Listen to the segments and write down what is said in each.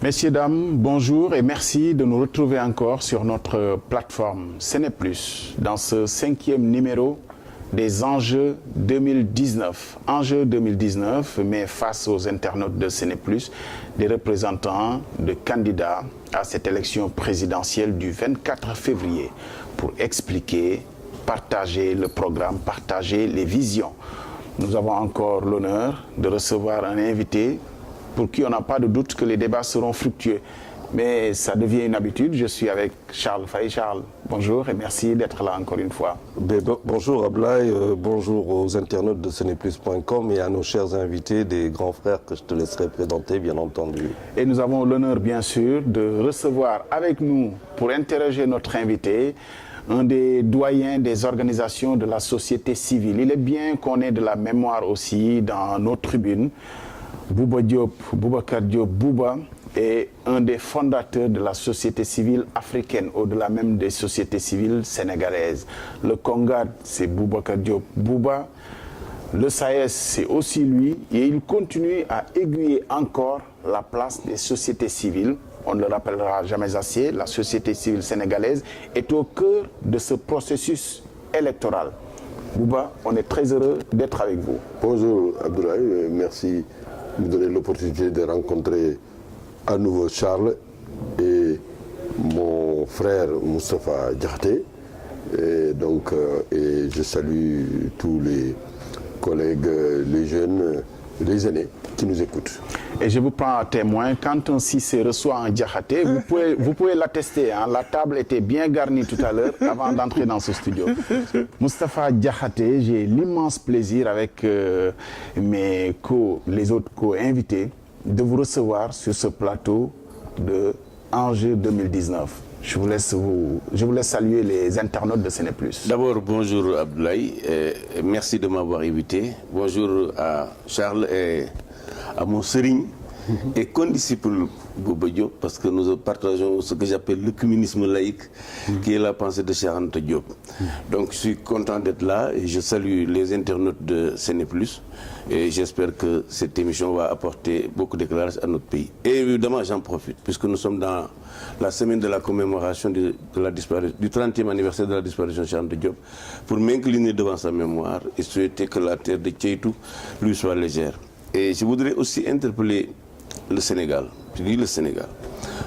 Messieurs, dames, bonjour et merci de nous retrouver encore sur notre plateforme Séné Plus dans ce 5e numéro des enjeux 2019. Enjeux 2019, mais face aux internautes de Séné Plus, des représentants de candidats à cette élection présidentielle du 24 février pour expliquer, partager le programme, partager les visions. Nous avons encore l'honneur de recevoir un invité pour qui on n'a pas de doute que les débats seront fructueux. Mais ça devient une habitude. Je suis avec Charles Faye. Charles, bonjour et merci d'être là encore une fois. Bonjour Ablaye, bonjour aux internautes de ceneplus.com et à nos chers invités, des grands frères que je te laisserai présenter, bien entendu. Et nous avons l'honneur, bien sûr, de recevoir avec nous, pour interroger notre invité, un des doyens des organisations de la société civile. Il est bien qu'on ait de la mémoire aussi dans nos tribunes. Bouba Diop, Boubacar Diop Bouba est un des fondateurs de la société civile africaine, au-delà même des sociétés civiles sénégalaises. Le Congad, c'est Boubacar Diop Bouba. Le SAES, c'est aussi lui. Et il continue à aiguiller encore la place des sociétés civiles. On ne le rappellera jamais assez. La société civile sénégalaise est au cœur de ce processus électoral. Bouba, on est très heureux d'être avec vous. Bonjour Abdoulaye, merci de me donner l'opportunité de rencontrer à nouveau Charles et mon frère Moustapha Diakhaté. Et je salue tous les collègues, les jeunes, les aînés qui nous écoutent. Et je vous prends à témoin, quand un Cissé reçoit un Diakhaté, vous pouvez l'attester. Hein, la table était bien garnie tout à l'heure avant d'entrer dans ce studio. Moustapha Diakhaté, j'ai l'immense plaisir avec les autres co-invités de vous recevoir sur ce plateau de Enjeux 2019. Je vous laisse saluer les internautes de Séné Plus. D'abord, bonjour Abdoulaye, merci de m'avoir invité. Bonjour à Charles et à mon sérigne et condisciple Bouba Diop, parce que nous partageons ce que j'appelle le communisme laïque, qui est la pensée de Cheikh Anta Diop. Donc je suis content d'être là et je salue les internautes de Séné Plus et j'espère que cette émission va apporter beaucoup d'éclairage à notre pays. Et évidemment, j'en profite, puisque nous sommes dans la semaine de la commémoration du 30e anniversaire de la disparition de Cheikh Anta Diop, pour m'incliner devant sa mémoire et souhaiter que la terre de Tcheitou lui soit légère. Et je voudrais aussi interpeller le Sénégal, je dis le Sénégal,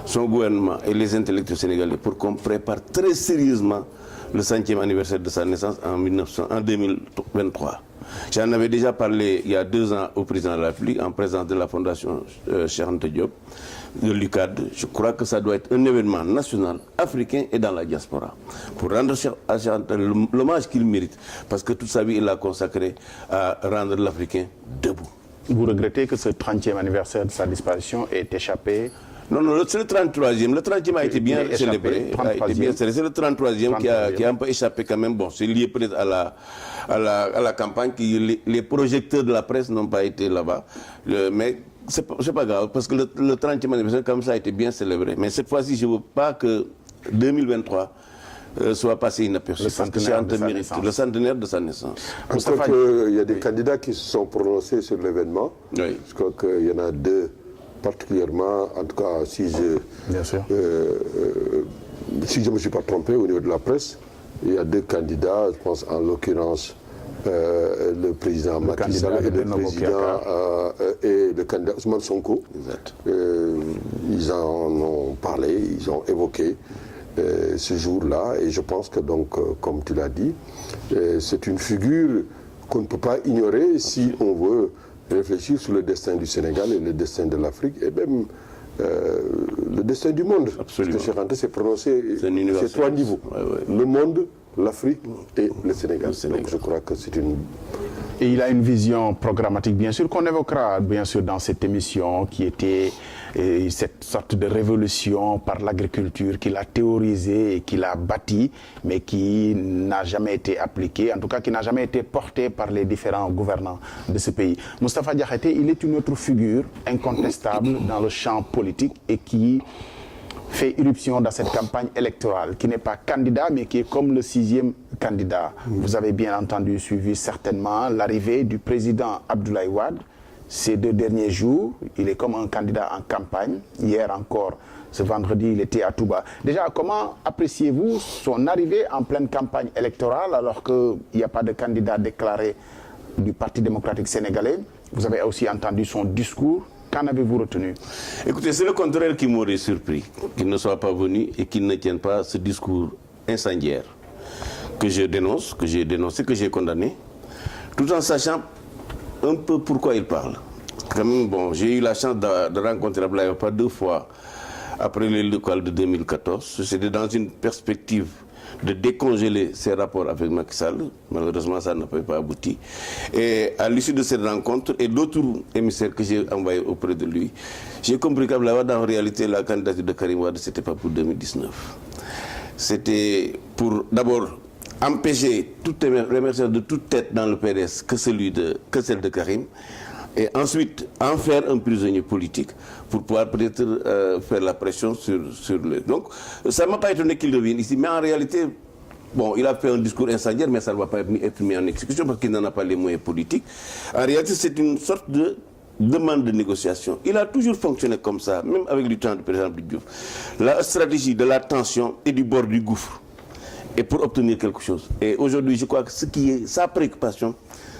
son gouvernement et les intellectuels sénégalais pour qu'on prépare très sérieusement le 100e anniversaire de sa naissance en 2023. J'en avais déjà parlé il y a 2 ans au président de la République en présence de la fondation Cheikh Anta Diop, de l'UCAD. Je crois que ça doit être un événement national, africain et dans la diaspora, pour rendre à Cheikh Anta l'hommage qu'il mérite, parce que toute sa vie il l'a consacré à rendre l'Africain debout. Vous regrettez que ce 30e anniversaire de sa disparition ait échappé? Non, c'est le 33e. Le 30e a été bien célébré. C'est le 33e qui a un peu échappé quand même. Bon, c'est lié peut-être à la campagne. Les projecteurs de la presse n'ont pas été là-bas. Mais c'est pas grave, parce que le 30e anniversaire, comme ça, a été bien célébré. Mais cette fois-ci, je ne veux pas que 2023 soit passé inaperçu. Le centenaire de sa naissance. Je crois qu'il y a des candidats qui se sont prononcés sur l'événement. Oui. Je crois qu'il y en a 2 particulièrement, en tout cas si je ne me suis pas trompé au niveau de la presse, il y a 2 candidats, je pense en l'occurrence le président Macky Sall et le candidat Ousmane Sonko. Ils en ont parlé, ils ont évoqué ce jour-là, et je pense que donc, comme tu l'as dit, c'est une figure qu'on ne peut pas ignorer si on veut réfléchir sur le destin du Sénégal et le destin de l'Afrique et même le destin du monde. Absolument. Parce que Cheikh Anta s'est prononcé sur 3 niveaux. Le monde, l'Afrique et le Sénégal. Donc je crois que c'est une... Et il a une vision programmatique, bien sûr, qu'on évoquera, bien sûr, dans cette émission, qui était cette sorte de révolution par l'agriculture qu'il a théorisée et qu'il a bâtie, mais qui n'a jamais été appliquée, en tout cas qui n'a jamais été portée par les différents gouvernants de ce pays. Moustapha Diakhaté, il est une autre figure incontestable dans le champ politique et qui fait irruption dans cette campagne électorale, qui n'est pas candidat, mais qui est comme le 6e candidat. Vous avez bien entendu suivi certainement l'arrivée du président Abdoulaye Wade, ces 2 derniers jours. Il est comme un candidat en campagne. Hier encore, ce vendredi, il était à Touba. Déjà, comment appréciez-vous son arrivée en pleine campagne électorale alors qu'il n'y a pas de candidat déclaré du Parti démocratique sénégalais? Vous avez aussi entendu son discours. Qu'en avez-vous retenu? Écoutez, c'est le contraire qui m'aurait surpris, qu'il ne soit pas venu et qu'il ne tienne pas ce discours incendiaire que je dénonce, que j'ai dénoncé, que j'ai condamné, tout en sachant un peu pourquoi il parle. Quand même, bon, j'ai eu la chance de rencontrer Abdoulaye Wade 2 fois après les locales de 2014. C'était dans une perspective de décongeler ses rapports avec Macky Sall. Malheureusement, ça n'a pas abouti. Et à l'issue de cette rencontre et d'autres émissaires que j'ai envoyés auprès de lui, j'ai compris qu'Abdoulaye Wade, en réalité, la candidature de Karim Wade, ce n'était pas pour 2019. C'était pour, d'abord, empêcher toute émergence de toute tête dans le PDS que celle de Karim. Et ensuite, en faire un prisonnier politique pour pouvoir peut-être faire la pression sur le... Donc, ça ne m'a pas étonné qu'il revienne ici. Mais en réalité, bon, il a fait un discours incendiaire, mais ça ne va pas être mis en exécution parce qu'il n'en a pas les moyens politiques. En réalité, c'est une sorte de demande de négociation. Il a toujours fonctionné comme ça, même avec le temps du président Diouf. La stratégie de la tension et du bord du gouffre. Et pour obtenir quelque chose. Et aujourd'hui, je crois que ce qui est sa préoccupation,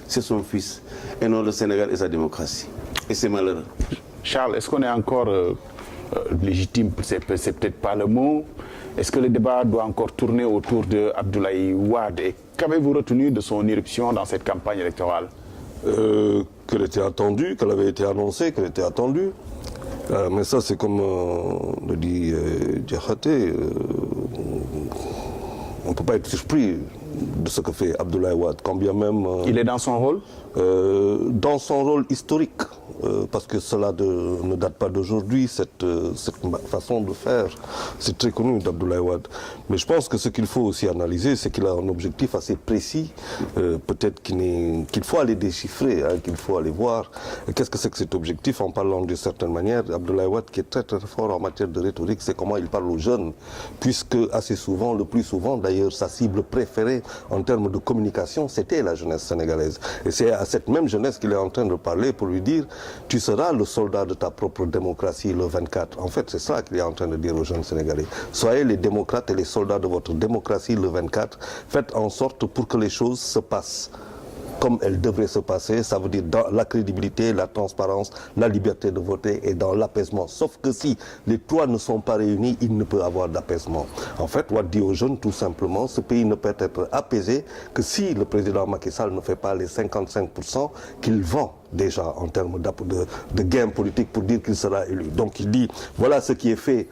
c'est son fils, et non le Sénégal et sa démocratie. Et c'est malheureux. Charles, est-ce qu'on est encore légitime, c'est peut-être pas le mot, est-ce que le débat doit encore tourner autour de Abdoulaye Wade? Et qu'avez-vous retenu de son irruption dans cette campagne électorale? Qu'elle était attendue, qu'elle avait été annoncée, qu'elle était attendue. Mais ça, c'est comme le dit Diakhaté. On ne peut pas être surpris de ce que fait Abdoulaye Wade, quand bien même... il est dans son rôle? Dans son rôle historique, parce que cela ne date pas d'aujourd'hui, cette façon de faire, c'est très connu d'Abdoulaye Wade. Mais je pense que ce qu'il faut aussi analyser, c'est qu'il a un objectif assez précis, peut-être qu'il faut aller déchiffrer, hein, qu'il faut aller voir. Qu'est-ce que c'est que cet objectif? En parlant d'une certaine manière, Abdoulaye Wade, qui est très très fort en matière de rhétorique, c'est comment il parle aux jeunes, puisque assez souvent, le plus souvent d'ailleurs, sa cible préférée en termes de communication, c'était la jeunesse sénégalaise. Et c'est à cette même jeunesse qu'il est en train de parler pour lui dire « Tu seras le soldat de ta propre démocratie le 24 ». En fait, c'est ça qu'il est en train de dire aux jeunes Sénégalais. Soyez les démocrates et les soldats de votre démocratie le 24. Faites en sorte pour que les choses se passent comme elles devraient se passer, ça veut dire dans la crédibilité, la transparence, la liberté de voter et dans l'apaisement. Sauf que si les trois ne sont pas réunis, il ne peut avoir d'apaisement. En fait, Wade dit aux jeunes tout simplement, ce pays ne peut être apaisé que si le président Macky Sall ne fait pas les 55% qu'il vend déjà en termes de gains politiques pour dire qu'il sera élu. Donc il dit, voilà ce qui est fait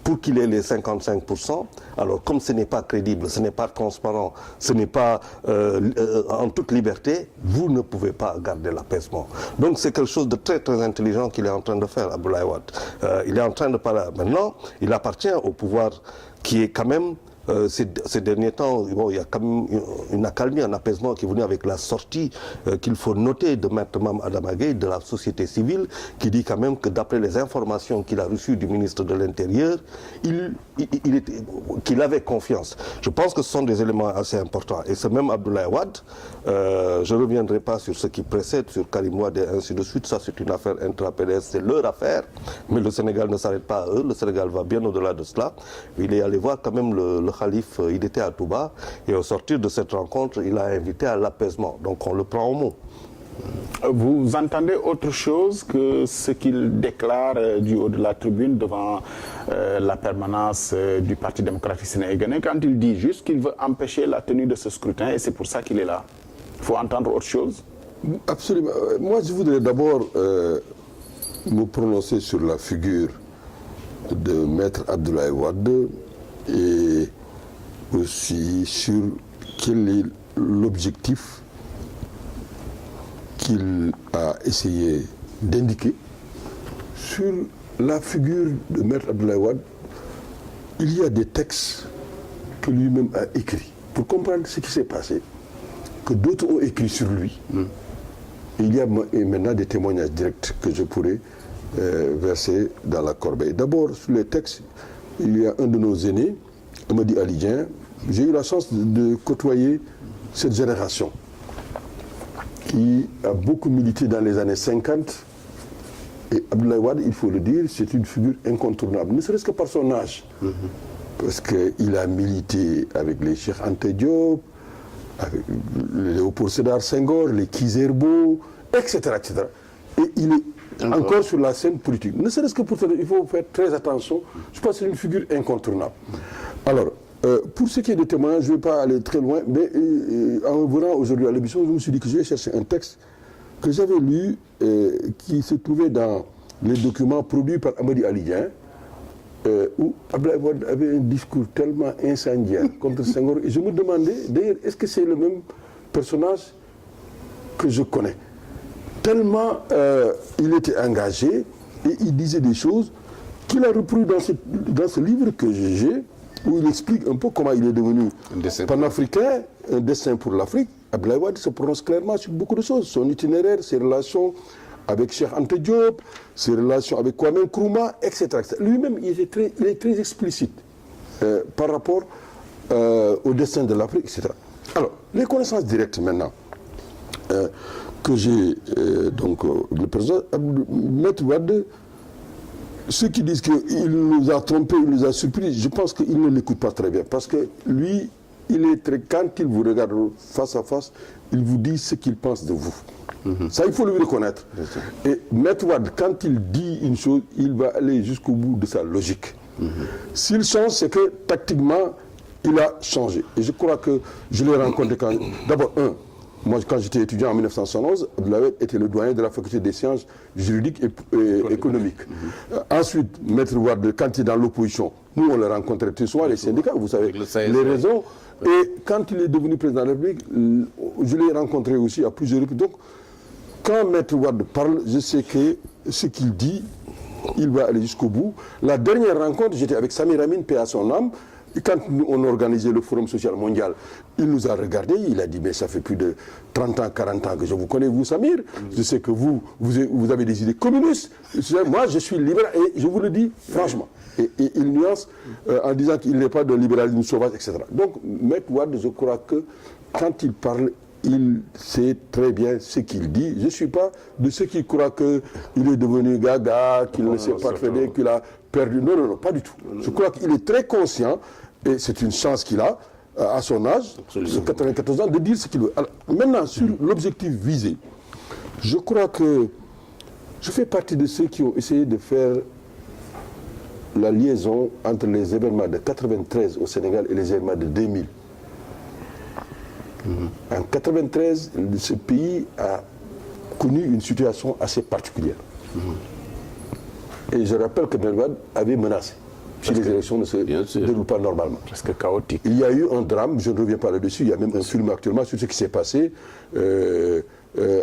pour qu'il ait les 55%, alors comme ce n'est pas crédible, ce n'est pas transparent, ce n'est pas en toute liberté, vous ne pouvez pas garder l'apaisement. Donc c'est quelque chose de très très intelligent qu'il est en train de faire, Abdoulaye Wade. Il est en train de parler. Maintenant, il appartient au pouvoir qui est quand même... Ces derniers temps, bon, il y a quand même une accalmie, un apaisement qui est venu avec la sortie qu'il faut noter de Maître Mame Adama Gueye de la société civile, qui dit quand même que d'après les informations qu'il a reçues du ministre de l'Intérieur, qu'il avait confiance. Je pense que ce sont des éléments assez importants. Et ce même Abdoulaye Wade, je ne reviendrai pas sur ce qui précède, sur Karim Wade et ainsi de suite, ça c'est une affaire intra-PDS, c'est leur affaire, mais le Sénégal ne s'arrête pas à eux, le Sénégal va bien au-delà de cela. Il est allé voir quand même le Khalif, il était à Touba, et au sortir de cette rencontre, il a invité à l'apaisement. Donc on le prend au mot. Vous entendez autre chose que ce qu'il déclare du haut de la tribune devant la permanence du Parti démocratique sénégalais, quand il dit juste qu'il veut empêcher la tenue de ce scrutin, et c'est pour ça qu'il est là? Il faut entendre autre chose? Absolument. Moi, je voudrais d'abord me prononcer sur la figure de Maître Abdoulaye Wade et aussi sur quel est l'objectif qu'il a essayé d'indiquer sur la figure de Maître Abdoulaye Wade. Il y a des textes que lui-même a écrits pour comprendre ce qui s'est passé, que d'autres ont écrit sur lui. Et il y a maintenant des témoignages directs que je pourrais verser dans la corbeille. D'abord, sur les textes, il y a un de nos aînés, Amadi Alidien. J'ai eu la chance de côtoyer cette génération. qui a beaucoup milité dans les années 50. Et Abdoulaye Wade, il faut le dire, c'est une figure incontournable, ne serait-ce que par son âge. Parce qu'il a milité avec les Cheikh Anta Diop, avec Léopold Sédar Senghor, les Kizerbo, etc., etc. Et il est encore sur la scène politique. Ne serait-ce que pour ça, il faut faire très attention. Je pense que c'est une figure incontournable. Alors, pour ce qui est des témoignages, je ne vais pas aller très loin, mais en venant aujourd'hui à l'émission, je me suis dit que je vais chercher un texte que j'avais lu, qui se trouvait dans les documents produits par Amady Alidien, où Abdoulaye Wade avait un discours tellement incendiaire contre Senghor. Et je me demandais, d'ailleurs, est-ce que c'est le même personnage que je connais? Tellement il était engagé et il disait des choses qu'il a repris dans ce livre que j'ai, où il explique un peu comment il est devenu panafricain, un destin pour l'Afrique. Abdoulaye Wade se prononce clairement sur beaucoup de choses. Son itinéraire, ses relations avec Cheikh Anta Diop, ses relations avec Kwame Nkrumah, etc. Lui-même, il est très explicite par rapport au destin de l'Afrique, etc. Alors, les connaissances directes maintenant que j'ai, donc, le président Maître Wade, ceux qui disent qu'il nous a trompés, il nous a surpris, je pense qu'ils ne l'écoutent pas très bien. Parce que lui, quand il vous regarde face à face, il vous dit ce qu'il pense de vous. Ça, il faut le reconnaître. Et Maître Wade, quand il dit une chose, il va aller jusqu'au bout de sa logique. S'il change, c'est que tactiquement, il a changé. Et je crois que je l'ai rencontré quand... D'abord, moi, quand j'étais étudiant en 1971, Abdoulaye Wade était le doyen de la faculté des sciences juridiques et économiques. Ensuite, Maître Wade, quand il est dans l'opposition, nous, on le rencontrait très souvent, les syndicats, vous savez, les raisons. Et quand il est devenu président de la République, je l'ai rencontré aussi à plusieurs reprises. Donc, quand Maître Wade parle, je sais que ce qu'il dit, il va aller jusqu'au bout. La dernière rencontre, j'étais avec Samir Amin, paix à son âme. Et quand on organisait le Forum social mondial, il nous a regardé, il a dit, mais ça fait plus de 30 ans, 40 ans que je vous connais, vous Samir. Je sais que vous avez des idées communistes. Moi, je suis libéral, et je vous le dis franchement. Et il nuance en disant qu'il n'est pas de libéralisme sauvage, etc. Donc, Maître Wade, je crois que quand il parle, il sait très bien ce qu'il dit. Je ne suis pas de ceux qui croient qu'il est devenu gaga, qu'il ne sait pas traiter, qu'il a perdu. Non, non, non, pas du tout. Je crois qu'il est très conscient, et c'est une chance qu'il a, à son âge, de 94 ans, de dire ce qu'il veut. Alors, maintenant, sur l'objectif visé, je crois que je fais partie de ceux qui ont essayé de faire la liaison entre les événements de 93 au Sénégal et les événements de 2000. En 93, ce pays a connu une situation assez particulière. Et je rappelle que Maître Wade avait menacé si les élections ne se déroulent pas normalement. Presque chaotique. Il y a eu un drame, je ne reviens pas là-dessus, il y a même un film actuellement sur ce qui s'est passé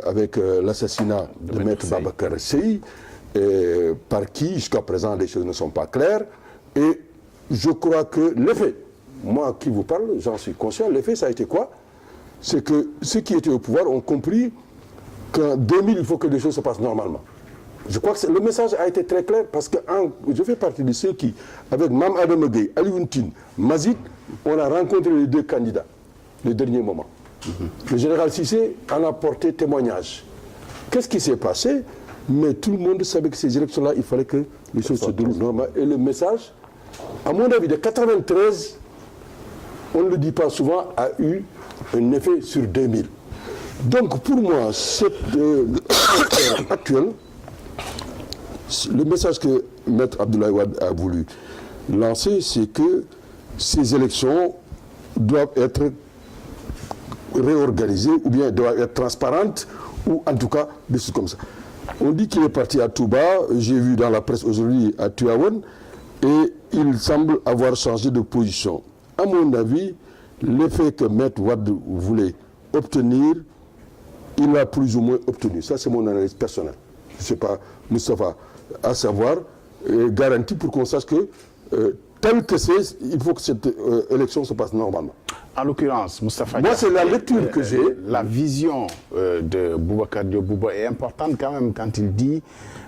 avec l'assassinat de Maître Babacar Sèye, par qui, jusqu'à présent, les choses ne sont pas claires. Et je crois que l'effet, moi qui vous parle, j'en suis conscient, l'effet, ça a été quoi? C'est que ceux qui étaient au pouvoir ont compris qu'en 2000, il faut que les choses se passent normalement. Je crois que le message a été très clair parce que je fais partie de ceux qui, avec Mme Adam Gueye, Alioune Tine, Mazik, on a rencontré les deux candidats, le dernier moment. Le général Cissé en a porté témoignage. Qu'est-ce qui s'est passé? Mais tout le monde savait que ces élections-là, il fallait que les choses se déroulent normalement. Et le message, à mon avis, de 93, on ne le dit pas souvent, a eu un effet sur 2000. Donc pour moi, cette actuelle, le message que Maître Abdoulaye Wade a voulu lancer, c'est que ces élections doivent être réorganisées ou bien doivent être transparentes ou en tout cas des choses comme ça. On dit qu'il est parti à Touba, j'ai vu dans la presse aujourd'hui à Tivaouane, et il semble avoir changé de position. À mon avis, l'effet que Maître Wade voulait obtenir, il l'a plus ou moins obtenu. Ça, c'est mon analyse personnelle. Je ne sais pas, Moustapha, à savoir, garantie pour qu'on sache que, tel que c'est, il faut que cette élection se passe normalement. En l'occurrence, Moustapha, moi, c'est la lecture que j'ai. La vision de Boubacar Diop Bouba est importante quand même quand il dit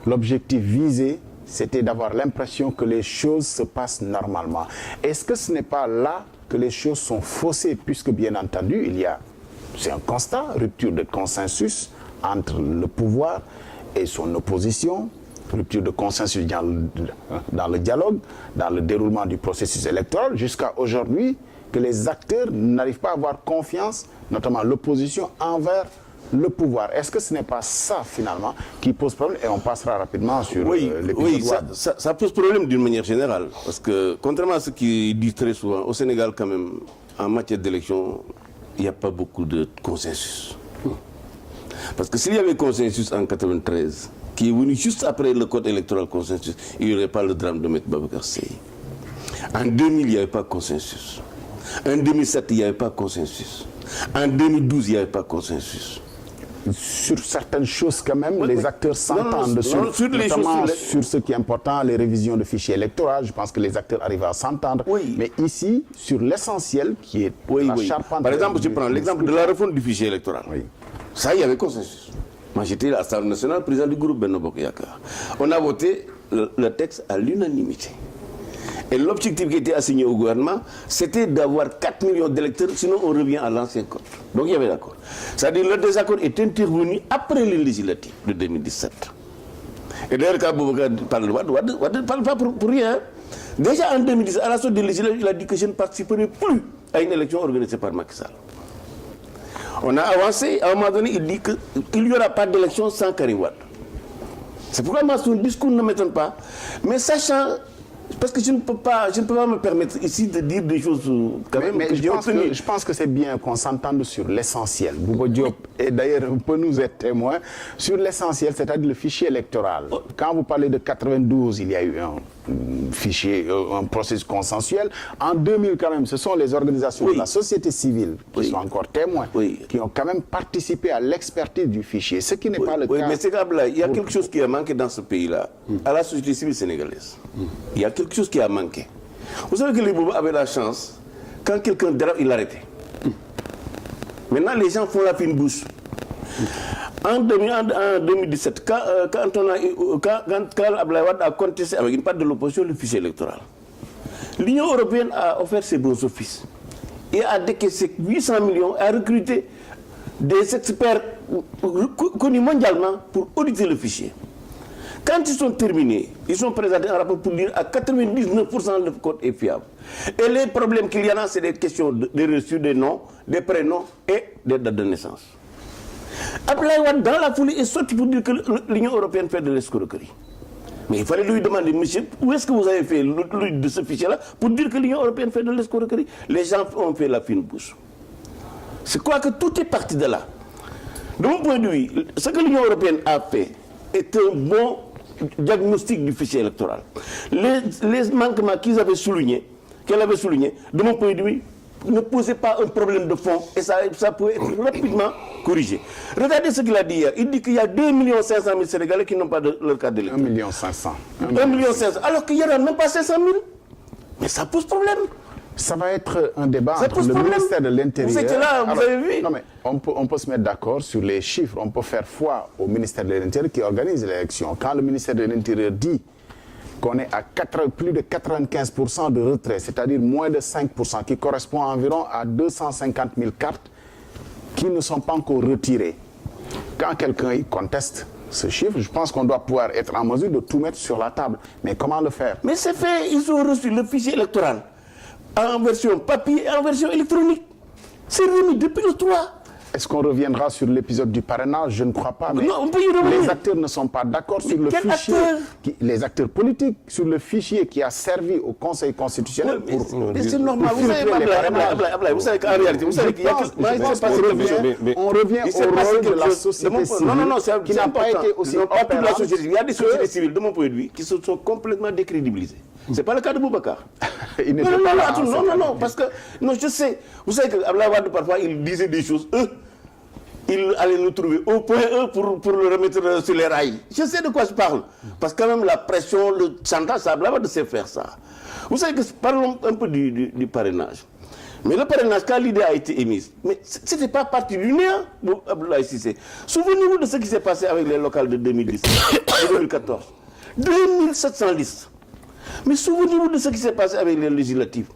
l'objectif visé, c'était d'avoir l'impression que les choses se passent normalement. Est-ce que ce n'est pas là que les choses sont faussées, puisque bien entendu, il y a C'est un constat, rupture de consensus entre le pouvoir et son opposition, rupture de consensus dans le dialogue, dans le déroulement du processus électoral, jusqu'à aujourd'hui que les acteurs n'arrivent pas à avoir confiance, notamment l'opposition, envers le pouvoir. Est-ce que ce n'est pas ça, finalement, qui pose problème? Et on passera rapidement sur l'épisode. Oui, ça pose problème d'une manière générale. Parce que, contrairement à ce qui dit très souvent, au Sénégal, quand même, en matière d'élection, il n'y a pas beaucoup de consensus. Parce que s'il y avait consensus en 93, qui est venu juste après le code électoral consensus, il n'y aurait pas le drame de M. Babacar Sèye. En 2000, il n'y avait pas de consensus. En 2007, il n'y avait pas de consensus. En 2012, il n'y avait pas de consensus. Sur certaines choses, quand même, les acteurs s'entendent notamment sur ce qui est important, les révisions de fichiers électoraux. Je pense que les acteurs arrivent à s'entendre. Oui. Mais ici, sur l'essentiel, qui est la charpente... Par exemple, je prends l'exemple de la réforme du fichier électoral. Oui. Ça, il y avait consensus. Moi, j'étais à l'Assemblée nationale, président du groupe Benno Bokk Yakaar. On a voté le texte à l'unanimité. Et l'objectif qui était assigné au gouvernement, c'était d'avoir 4 millions d'électeurs, sinon on revient à l'ancien code. Donc il y avait d'accord. C'est-à-dire le désaccord est intervenu après les législatives de 2017. Et d'ailleurs, quand Boubacar parle de Wade, Wade ne parle pas pour rien. Déjà en 2017, à la sortie des législatives, il a dit que je ne participerai plus à une élection organisée par Macky Sall. On a avancé, à un moment donné, il dit qu'il n'y aura pas d'élection sans Karim Wade. C'est pourquoi moi, son discours ne m'étonne pas. Mais sachant... Parce que je ne peux pas me permettre ici de dire des choses quand même que j'ai obtenues. Je pense que c'est bien qu'on s'entende sur l'essentiel. Bouba Diop, et d'ailleurs, peut nous être témoin, sur l'essentiel, c'est-à-dire le fichier électoral. Quand vous parlez de 92, il y a eu un fichier, un processus consensuel. En 2000, quand même, ce sont les organisations de la société civile qui sont encore témoins, qui ont quand même participé à l'expertise du fichier, ce qui n'est pas le cas. Oui, mais c'est grave là, il y a quelque chose qui a manqué dans ce pays-là, à la société civile sénégalaise. Il y a quelque chose qui a manqué. Vous savez que les Bouba avaient la chance, quand quelqu'un dérape, il l'arrêtait. Maintenant, les gens font la fine bouche. En 2017, quand Abdoulaye Wade a contesté avec une part de l'opposition le fichier électoral, l'Union européenne a offert ses bons offices et a décaissé 800 millions, a recruté des experts connus mondialement pour auditer le fichier. Quand ils sont terminés, ils sont présentés un rapport pour dire à 99% le code est fiable. Et les problèmes qu'il y en a, c'est des questions de reçus, des noms, des prénoms et des dates de naissance. Abdoulaye Wade, dans la foulée, est sorti pour dire que l'Union européenne fait de l'escroquerie. Mais il fallait lui demander, monsieur, où est-ce que vous avez fait de ce fichier-là pour dire que l'Union européenne fait de l'escroquerie? Les gens ont fait la fine bouche. Je crois que tout est parti de là. De mon point de vue, ce que l'Union européenne a fait est un bon diagnostic du fichier électoral. Les manquements qu'elle avait soulignés, de mon point de vue, ne posaient pas un problème de fond et ça pouvait être rapidement corrigé. Regardez ce qu'il a dit hier. Il dit qu'il y a 2 500 000 Sénégalais qui n'ont pas leur carte d'électeur. 1 500 000. 1 500 000. Alors qu'il n'y en a même pas 500 000. Mais ça pose problème. Ça va être un débat entre le ministère de l'Intérieur... Vous êtes là, vous avez vu. Non mais on peut se mettre d'accord sur les chiffres. On peut faire foi au ministère de l'Intérieur qui organise l'élection. Quand le ministère de l'Intérieur dit qu'on est à plus de 95% de retrait, c'est-à-dire moins de 5%, qui correspond environ à 250 000 cartes qui ne sont pas encore retirées. Quand quelqu'un conteste ce chiffre, je pense qu'on doit pouvoir être en mesure de tout mettre sur la table. Mais comment le faire? Mais c'est fait, ils ont reçu le fichier électoral en version papier et en version électronique. C'est remis depuis le 3. Est-ce qu'on reviendra sur l'épisode du parrainage? Je ne crois pas. Mais non, on peut y revenir. Les acteurs ne sont pas d'accord sur le fichier. Les acteurs politiques sur le fichier qui a servi au Conseil constitutionnel pour... Mais c'est normal. Vous savez, vous savez qu'en réalité, vous savez qu'il y a... On revient au rôle de la société civile qui n'a pas été aussi opérante. Il y a des sociétés civiles, de mon point de vue, qui se sont complètement décrédibilisées. Ce n'est pas le cas de Boubacar. Non, parce que... Non, je sais. Vous savez que Abdoulaye Wade, parfois, il disait des choses... il allait nous trouver au point E pour le remettre sur les rails. Je sais de quoi je parle. Parce que quand même la pression, le chantage, ça Abdoulaye Wade sait faire ça. Vous savez que parlons un peu du parrainage. Mais le parrainage, quand l'idée a été émise, mais ce n'était pas parti du néant, Abdoulaye Cissé. Souvenez-vous de ce qui s'est passé avec les locales de 2010 et 2014. 2700 listes. Mais souvenez-vous de ce qui s'est passé avec les législatives.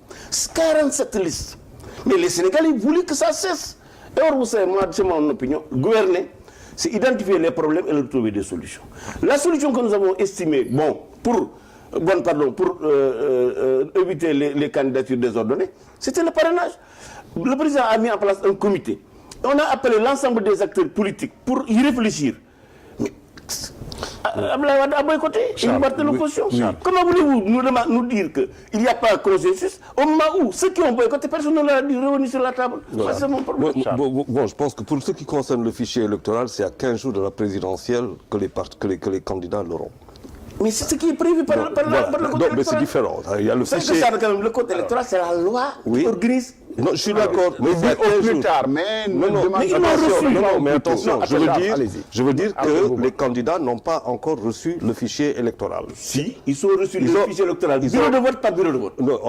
47 listes. Mais les Sénégalais voulaient que ça cesse. Et or, vous savez, moi, c'est mon opinion, gouverner, c'est identifier les problèmes et leur trouver des solutions. La solution que nous avons estimée, pour éviter les candidatures désordonnées, c'était le parrainage. Le président a mis en place un comité. On a appelé l'ensemble des acteurs politiques pour y réfléchir. Mais Abdoulaye Wade a boycotté une partie de l'opposition. Comment voulez-vous nous dire qu'il n'y a pas de consensus au moment où ceux qui ont boycotté, personne ne l'a dit revenir sur la table. Voilà. C'est mon problème. Bon, je pense que pour ce qui concerne le fichier électoral, c'est à 15 jours de la présidentielle que les candidats l'auront. Mais c'est ce qui est prévu par le code électoral. Mais c'est différent. Il y a le fichier. Le code électoral, c'est la loi qui organise. Non, je suis d'accord. Mais au plus tard, mais attention, je veux dire que les candidats n'ont pas encore reçu le fichier électoral. Si, ils ont reçu le fichier électoral. Bureau de vote, pas bureau de vote. Non,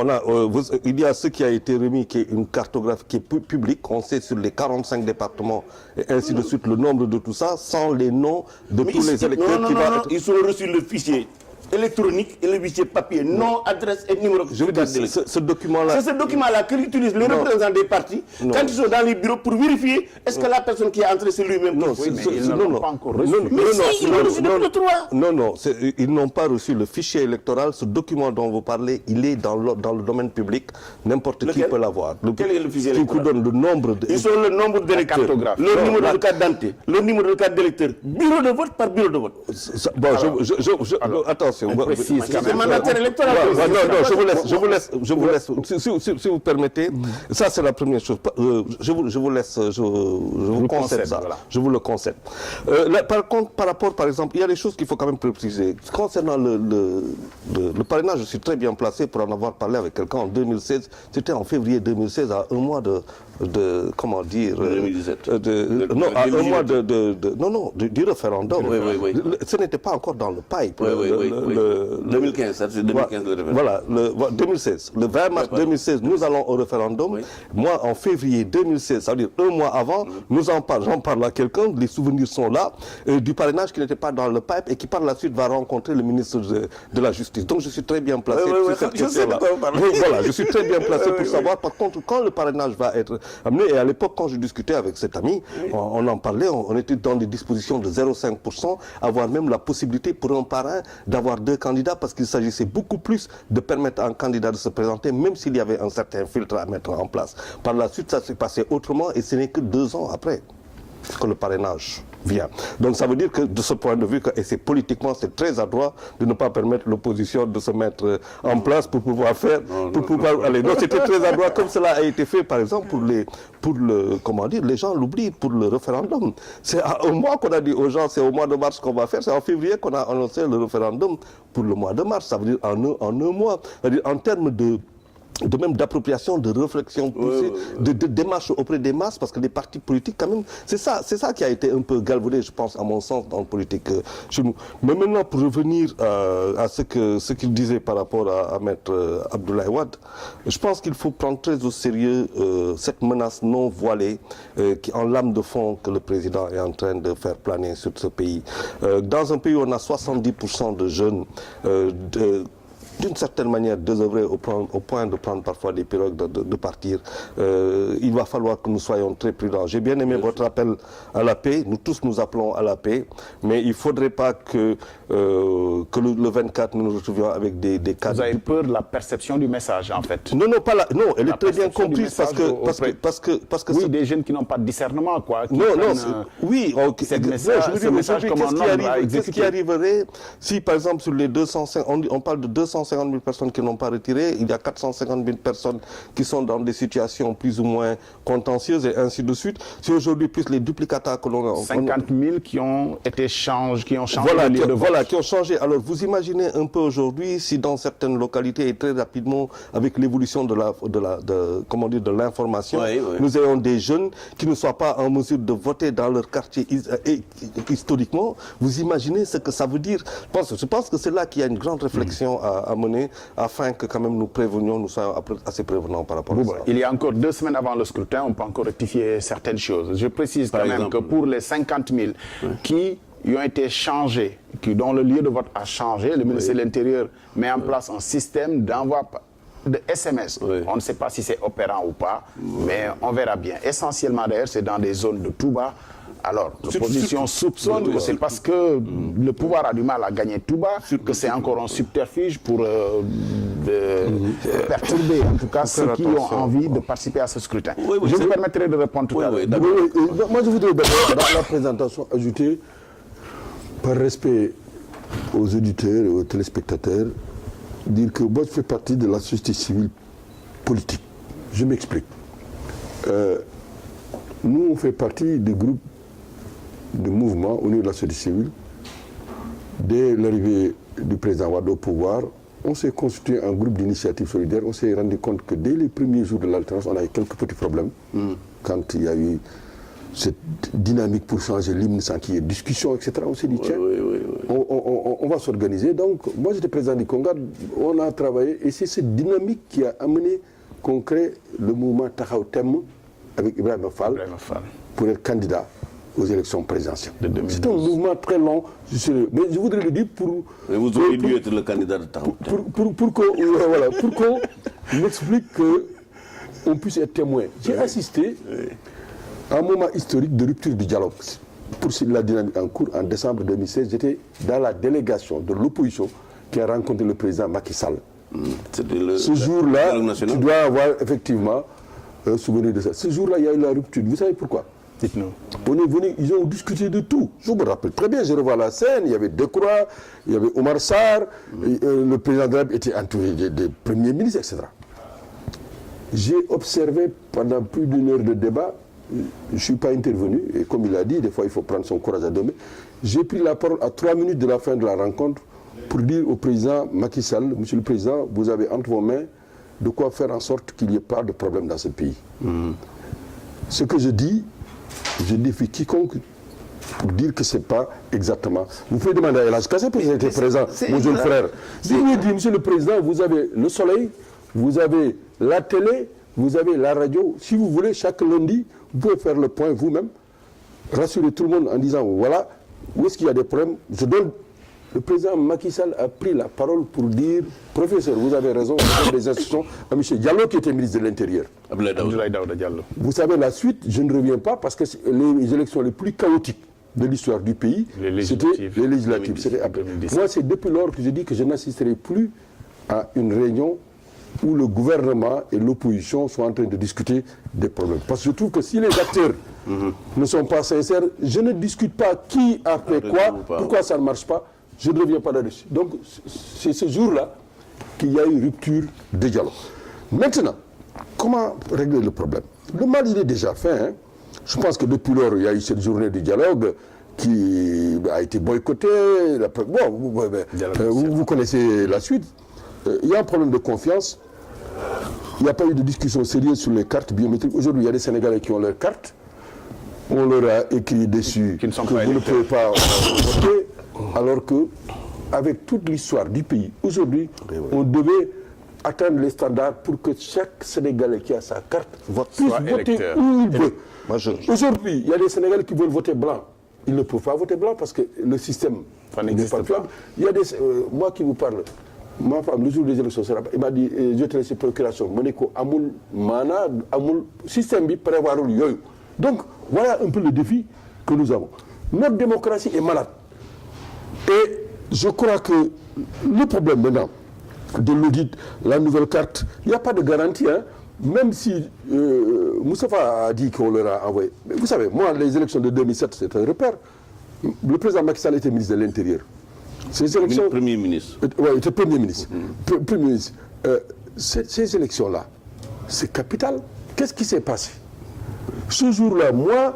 il y a ce qui a été remis, qui est une cartographie qui est publique. On sait sur les 45 départements et ainsi de suite le nombre de tout ça, sans les noms de tous les électeurs qui vont être. Ils ont reçu le fichier électronique et le fichier papier, nom, adresse et numéro. Je veux dire, ce document-là. C'est ce document-là que utilisent les représentants des partis quand ils sont dans les bureaux pour vérifier est-ce que la personne qui est entrée, c'est lui-même. Non, mais ils n'ont pas encore reçu. Non, ils n'ont pas reçu le fichier électoral. Ce document dont vous parlez, il est dans le domaine public. N'importe qui peut l'avoir. Quel est le fichier électoral? Qui donne le nombre de... Ils ont le nombre d'électeurs, le numéro de carte d'identité, le numéro de carte d'électeur, bureau de vote par bureau de vote. Bon, attention. C'est mandataire électoral. Je vous laisse. Si vous permettez, ça c'est la première chose. Je vous laisse, je vous concède ça. Voilà. Je vous le concède. Par contre, par rapport, par exemple, il y a des choses qu'il faut quand même préciser. Concernant le parrainage, je suis très bien placé pour en avoir parlé avec quelqu'un en 2016. C'était en février 2016, à un mois comment dire... 2017. Du référendum. Oui. Ce n'était pas encore dans le pipe. Oui. 2015, ça c'est 2015 le référendum. Voilà, 2016. Le 20 mars 2016, nous allons au référendum. Oui. Moi, en février 2016, ça veut dire un mois avant, j'en parle à quelqu'un, les souvenirs sont là, du parrainage qui n'était pas dans le pipe et qui par la suite va rencontrer le ministre de la Justice. Donc je suis très bien placé sur cette question-là. Voilà, je suis très bien placé pour savoir. Par contre, quand le parrainage va être amené, et à l'époque, quand je discutais avec cet ami, on en parlait, on était dans des dispositions de 0,5%, avoir même la possibilité pour un parrain d'avoir 2 candidats, parce qu'il s'agissait beaucoup plus de permettre à un candidat de se présenter, même s'il y avait un certain filtre à mettre en place. Par la suite, ça s'est passé autrement, et ce n'est que 2 ans après que le parrainage vient. Donc ça veut dire que de ce point de vue, et c'est politiquement, c'est très adroit de ne pas permettre l'opposition de se mettre en place pour pouvoir faire, aller. Donc c'était très adroit, comme cela a été fait par exemple les gens l'oublient, pour le référendum. C'est à un mois qu'on a dit aux gens, c'est au mois de mars qu'on va faire, c'est en février qu'on a annoncé le référendum pour le mois de mars. Ça veut dire en un mois. C'est-à-dire en termes de même d'appropriation, de réflexion poussée, de démarche auprès des masses, parce que les partis politiques, quand même, c'est ça qui a été un peu galvaudé, je pense, à mon sens, dans la politique chez nous. Mais maintenant, pour revenir à ce qu'il disait par rapport à Maître Abdoulaye Wade, je pense qu'il faut prendre très au sérieux cette menace non voilée qui en lame de fond que le président est en train de faire planer sur ce pays. Dans un pays où on a 70% de jeunes, d'une certaine manière désœuvrés au point de prendre parfois des pirogues de partir. Il va falloir que nous soyons très prudents. J'ai bien aimé votre appel à la paix. Nous tous nous appelons à la paix, mais il ne faudrait pas que le 24 nous nous retrouvions avec des cas. Vous avez peur de la perception du message, en fait? Non, elle est très bien comprise parce que oui, des jeunes qui n'ont pas de discernement, quoi. Qu'est-ce qui arriverait si, par exemple, sur les 250, on parle de 250 000 personnes qui n'ont pas retiré, il y a 450 000 personnes qui sont dans des situations plus ou moins contentieuses et ainsi de suite. Si aujourd'hui, plus les duplicata que l'on a... 50 000 qui ont changé de lieu de vote. Voilà, qui ont changé. Alors, vous imaginez un peu aujourd'hui, si dans certaines localités et très rapidement, avec l'évolution de l'information, nous ayons des jeunes qui ne soient pas en mesure de voter dans leur quartier historiquement, vous imaginez ce que ça veut dire? Je pense que c'est là qu'il y a une grande réflexion à mener, afin que quand même nous soyons assez prévenants par rapport à ça. Il y a encore 2 semaines avant le scrutin, on peut encore rectifier certaines choses. Je précise quand même que pour les 50 000 qui ont été changés, dont le lieu de vote a changé, le ministère de l'Intérieur met en place un système d'envoi de SMS. Oui. On ne sait pas si c'est opérant ou pas, mais on verra bien. Essentiellement d'ailleurs, c'est dans des zones de Touba. Alors, l'opposition soupçonne que c'est parce que le pouvoir a du mal à gagner Touba, que c'est encore un subterfuge pour perturber en tout cas ceux qui ont envie de participer à ce scrutin. Oui, je vous permettrai de répondre tout à l'heure. Moi, je voudrais d'abord, dans la présentation, ajouter, par respect aux auditeurs et aux téléspectateurs, dire que moi, je fais partie de la société civile politique. Je m'explique. Nous, on fait partie des groupes de mouvements au niveau de la société civile. Dès l'arrivée du président Wade au pouvoir, on s'est constitué un groupe d'initiative solidaire. On s'est rendu compte que dès les premiers jours de l'alternance, on avait quelques petits problèmes. Quand il y a eu cette dynamique pour changer l'hymne sans qu'il y ait discussion, etc., on s'est dit, tiens, on va s'organiser. Donc, moi, j'étais président du Conga, on a travaillé, et c'est cette dynamique qui a amené qu'on crée le mouvement Taxawu Temm avec Ibrahima Fall pour être candidat aux élections présidentielles. C'est un mouvement très long, mais je voudrais le dire pour... Mais vous auriez dû être le candidat de Taxawu Temm. Pour qu'on explique qu'on puisse être témoin. J'ai assisté à un moment historique de rupture du dialogue. Pour la dynamique en cours, en décembre 2016, j'étais dans la délégation de l'opposition qui a rencontré le président Macky Sall. Ce jour-là, tu dois avoir effectivement un souvenir de ça. Ce jour-là, il y a eu la rupture. Vous savez pourquoi? Dites-nous. On est venu, ils ont discuté de tout. Je me rappelle très bien, je revois la scène, il y avait Decroix, il y avait Omar Sarr, le président de la République était entouré des premiers ministres, etc. J'ai observé pendant plus d'une heure de débat, je ne suis pas intervenu, et comme il a dit, des fois il faut prendre son courage à deux mains. J'ai pris la parole à 3 minutes de la fin de la rencontre pour dire au président Macky Sall, Monsieur le Président, vous avez entre vos mains de quoi faire en sorte qu'il n'y ait pas de problème dans ce pays. Ce que je défie quiconque pour dire que ce n'est pas exactement. Vous pouvez demander à El Hadj Kassé, parce qu'il était présent, mon jeune frère. Je lui ai dit, Monsieur le Président, vous avez le soleil, vous avez la télé, vous avez la radio. Si vous voulez, chaque lundi, vous pouvez faire le point vous-même, rassurer tout le monde en disant, voilà, où est-ce qu'il y a des problèmes. Je donne. Le président Macky Sall a pris la parole pour dire, professeur, vous avez raison, vous avez des instructions à M. Diallo qui était ministre de l'Intérieur. Abdoulaye Daouda Diallo. Vous savez, la suite, je ne reviens pas parce que les élections les plus chaotiques de l'histoire du pays, c'était les législatives. C'était après. Moi, c'est depuis lors que je dis que je n'assisterai plus à une réunion où le gouvernement et l'opposition sont en train de discuter des problèmes. Parce que je trouve que si les acteurs ne sont pas sincères, je ne discute pas qui a fait quoi, pourquoi ça ne marche pas. Je ne reviens pas là-dessus. Donc, c'est ce jour-là qu'il y a eu rupture de dialogue. Maintenant, comment régler le problème? Le mal, il est déjà fait. Hein. Je pense que depuis lors, il y a eu cette journée de dialogue qui a été boycottée. Vous connaissez la suite. Il y a un problème de confiance. Il n'y a pas eu de discussion sérieuse sur les cartes biométriques. Aujourd'hui, il y a des Sénégalais qui ont leurs cartes. On leur a écrit dessus que vous ne pouvez pas voter. Alors que, avec toute l'histoire du pays, aujourd'hui, on devait atteindre les standards pour que chaque Sénégalais qui a sa carte puisse voter où il veut. Aujourd'hui, il y a des Sénégalais qui veulent voter blanc. Ils ne peuvent pas voter blanc parce que le système n'est pas fiable. Il y a des, moi qui vous parle, ma femme, le jour des élections, il m'a dit, je te laisse procuration. Moneko Amoul Mana, Amoul, système bi prévoir le yoyo. Donc, voilà un peu le défi que nous avons. Notre démocratie est malade. Et je crois que le problème maintenant de l'audit, la nouvelle carte, il n'y a pas de garantie. Hein. Même si Moustapha a dit qu'on leur a envoyé. Mais vous savez, moi, les élections de 2007, c'est un repère. Le président Macky Sall était ministre de l'Intérieur. Ces élections. Premier ministre. Oui, il était Premier ministre. Premier ministre. Ces élections-là, c'est capital. Qu'est-ce qui s'est passé? Ce jour-là, moi,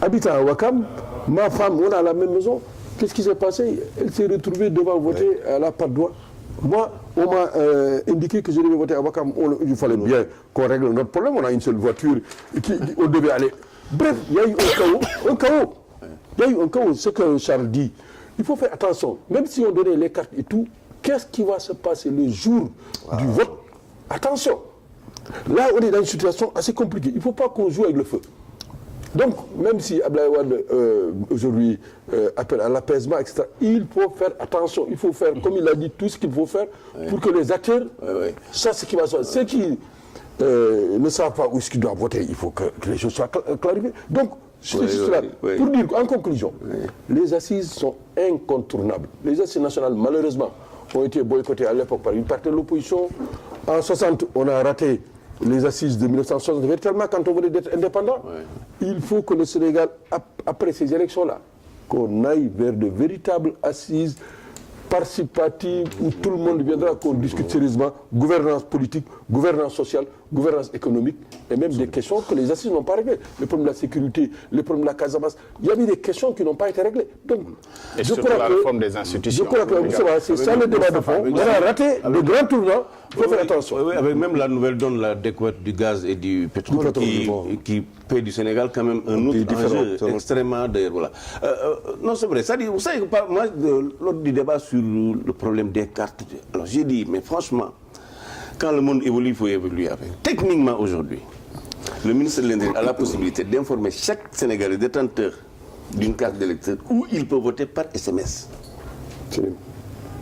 habitant à Ouakam, ma femme, on a la même maison. Qu'est-ce qui s'est passé? Elle s'est retrouvée devant voter à la patte d'oie. Moi, on m'a indiqué que je devais voter à Ouakam. Il fallait bien qu'on règle notre problème. On a une seule voiture, on devait aller. Bref, il y a eu un chaos. Il y a eu un chaos. Ce que Charles dit, il faut faire attention. Même si on donnait les cartes et tout, qu'est-ce qui va se passer le jour du vote? Attention. Là, on est dans une situation assez compliquée. Il ne faut pas qu'on joue avec le feu. Donc, même si Abdoulaye Wade aujourd'hui appelle à l'apaisement, etc., il faut faire attention. Il faut faire, comme il a dit, tout ce qu'il faut faire pour que les acteurs sachent ce qui va se faire. Ceux qui ne savent pas où est-ce qu'ils doivent voter, il faut que les choses soient clarifiées. Donc, pour dire en conclusion, les assises sont incontournables. Les assises nationales, malheureusement, ont été boycottées à l'époque par une partie de l'opposition. En 60, on a raté les assises de 1960. Véritablement, quand on voulait être indépendant, il faut que le Sénégal, après ces élections-là, qu'on aille vers de véritables assises participative où tout le monde viendra, qu'on discute sérieusement, gouvernance politique, gouvernance sociale, gouvernance économique, et même des questions que les assises n'ont pas réglées. Le problème de la sécurité, le problème de la Casamance, il y avait des questions qui n'ont pas été réglées. Donc, et je crois la réforme des institutions. Je crois que c'est ça le débat de fond. On a raté de grands tournants, il faut faire attention. Oui, avec même la nouvelle donne, la découverte du gaz et du pétrole qui paie du Sénégal quand même un autre enjeu extrêmement d'ailleurs. Voilà. Non, c'est vrai. Vous savez, moi, lors du débat sur le problème des cartes, alors j'ai dit, mais franchement, quand le monde évolue, il faut évoluer avec. Techniquement, aujourd'hui, le ministre de l'Intérieur a la possibilité d'informer chaque Sénégalais détenteur d'une carte d'électeur où il peut voter par SMS.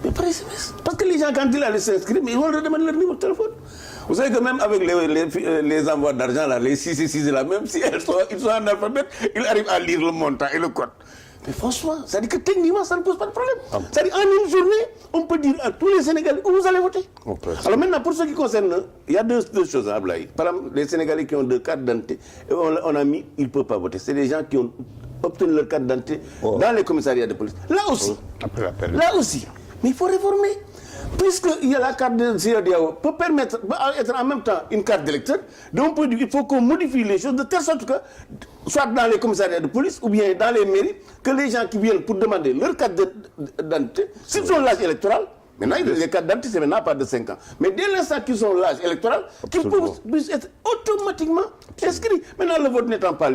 Mais par SMS. Parce que les gens, quand ils allaient s'inscrire, ils vont leur demander leur numéro de téléphone. Vous savez que même avec les envois d'argent, là, les 6 et 6, là, même si ils sont en alphabet, ils arrivent à lire le montant et le code. Mais franchement, ça dit que techniquement, ça ne pose pas de problème. Ça dit en une journée, on peut dire à tous les Sénégalais où vous allez voter. Alors maintenant, pour ce qui concerne, il y a deux choses à Ablaye. Par exemple, les Sénégalais qui ont 2 cartes d'identité, on a mis, ils ne peuvent pas voter. C'est des gens qui ont obtenu leur carte d'identité dans les commissariats de police. Là aussi, mais il faut réformer. Puisqu'il y a la carte de CEDEAO, peut permettre d'être en même temps une carte d'électeur, donc il faut qu'on modifie les choses de telle sorte que, soit dans les commissariats de police ou bien dans les mairies, que les gens qui viennent pour demander leur carte d'identité, s'ils ont l'âge électoral, maintenant les cartes d'identité c'est maintenant pas de 5 ans, mais dès l'instant qu'ils ont l'âge électoral, qu'ils puissent être automatiquement inscrits. Maintenant le vote n'étant pas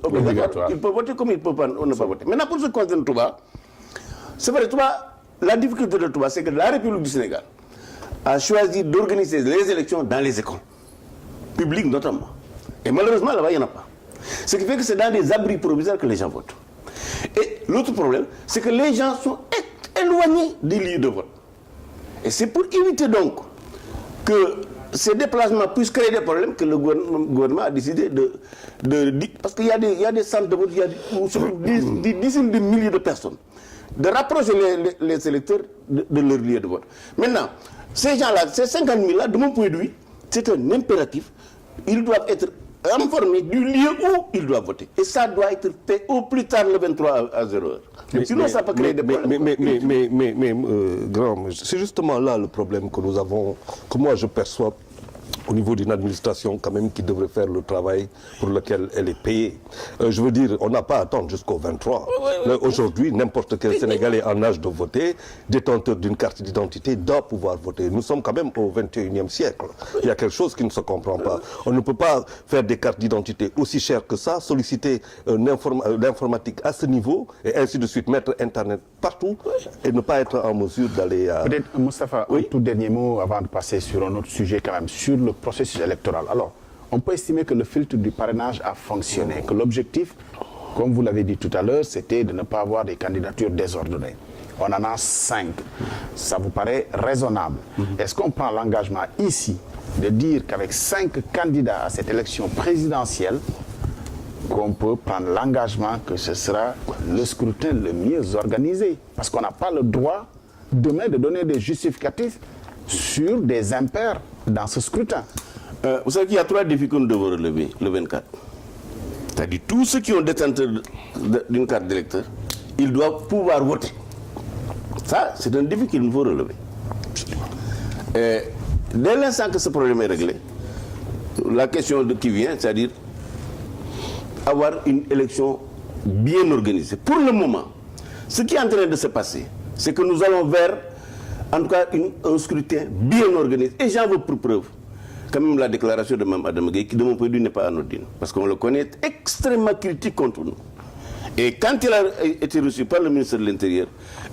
obligatoire, ils peuvent voter comme ils peuvent ne pas voter. Maintenant pour ce qui concerne Touba, c'est vrai, Touba, la difficulté de Touba, c'est que la République du Sénégal a choisi d'organiser les élections dans les écoles, publiques notamment. Et malheureusement, là-bas, il n'y en a pas. Ce qui fait que c'est dans des abris provisoires que les gens votent. Et l'autre problème, c'est que les gens sont éloignés des lieux de vote. Et c'est pour éviter donc que ces déplacements puissent créer des problèmes que le gouvernement a décidé parce qu'il y a des centres de vote, il y a des dizaines de milliers de personnes, de rapprocher les électeurs de leur lieu de vote. Maintenant, ces gens-là, ces 50 000-là, de mon point de vue, c'est un impératif. Ils doivent être informés du lieu où ils doivent voter. Et ça doit être fait au plus tard le 23 à 0h. Sinon, ça peut créer des problèmes. Mais grand, c'est justement là le problème que nous avons, que moi je perçois au niveau d'une administration quand même qui devrait faire le travail pour lequel elle est payée. Je veux dire, on n'a pas à attendre jusqu'au 23. Aujourd'hui, n'importe quel Sénégalais en âge de voter, détenteur d'une carte d'identité, doit pouvoir voter. Nous sommes quand même au 21e siècle. Il y a quelque chose qui ne se comprend pas. On ne peut pas faire des cartes d'identité aussi chères que ça, solliciter l'informatique à ce niveau, et ainsi de suite, mettre Internet partout, et ne pas être en mesure d'aller à... Peut-être, Moustapha, un tout dernier mot avant de passer sur un autre sujet quand même, sur le processus électoral. Alors, on peut estimer que le filtre du parrainage a fonctionné, que l'objectif, comme vous l'avez dit tout à l'heure, c'était de ne pas avoir des candidatures désordonnées. On en a 5. Ça vous paraît raisonnable? Est-ce qu'on prend l'engagement ici de dire qu'avec 5 candidats à cette élection présidentielle, qu'on peut prendre l'engagement que ce sera le scrutin le mieux organisé? Parce qu'on n'a pas le droit demain de donner des justificatifs sur des impairs dans ce scrutin. Vous savez qu'il y a 3 défis que nous devons relever le 24. C'est-à-dire tous ceux qui ont détenteur d'une carte d'électeur, ils doivent pouvoir voter. Ça, c'est un défi qu'il nous faut relever. Et dès l'instant que ce problème est réglé, la question qui vient, c'est-à-dire avoir une élection bien organisée. Pour le moment, ce qui est en train de se passer, c'est que nous allons vers, en tout cas, un scrutin bien organisé. Et j'en veux pour preuve, quand même, la déclaration de Mme Adama Gueye, qui de mon point de vue n'est pas anodine, parce qu'on le connaît extrêmement critique contre nous. Et quand il a été reçu par le ministre de l'Intérieur,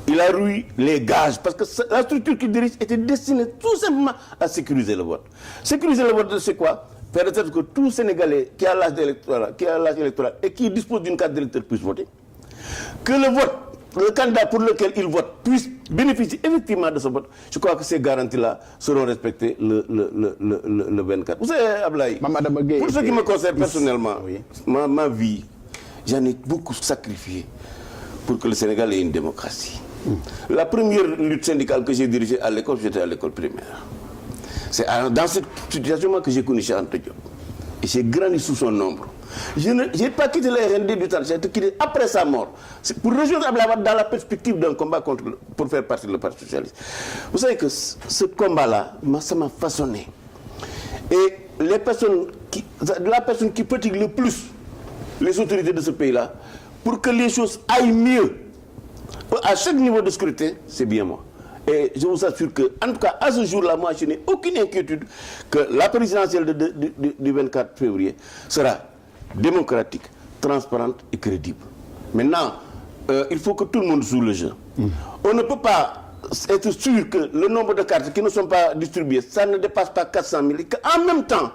il a eu les gages, parce que la structure qu'il dirige était destinée tout simplement à sécuriser le vote. Sécuriser le vote, c'est quoi? faire de sorte que tout Sénégalais qui a l'âge électoral et qui dispose d'une carte d'électeur puisse voter, que le candidat pour lequel il vote puisse bénéficier effectivement de ce vote. Je crois que ces garanties-là seront respectées le 24. Vous savez, Ablaye, pour ce qui me concerne personnellement, ma vie, j'en ai beaucoup sacrifié pour que le Sénégal ait une démocratie. La première lutte syndicale que j'ai dirigée à l'école, j'étais à l'école primaire. C'est dans cette situation que j'ai connu Cheikh Anta Diop. Et j'ai grandi sous son ombre. Je n'ai pas quitté le RND du temps, j'ai quitté après sa mort. C'est pour rejoindre Abdoulaye Wade dans la perspective d'un combat pour faire partie du Parti socialiste. Vous savez que ce combat-là, ça m'a façonné. Et la personne qui fatigue le plus les autorités de ce pays-là, pour que les choses aillent mieux, à chaque niveau de scrutin, c'est bien moi. Et je vous assure que, en tout cas, à ce jour-là, moi, je n'ai aucune inquiétude que la présidentielle du 24 février sera démocratique, transparente et crédible. Maintenant, il faut que tout le monde joue le jeu. On ne peut pas être sûr que le nombre de cartes qui ne sont pas distribuées, ça ne dépasse pas 400 000. Et qu'en même temps,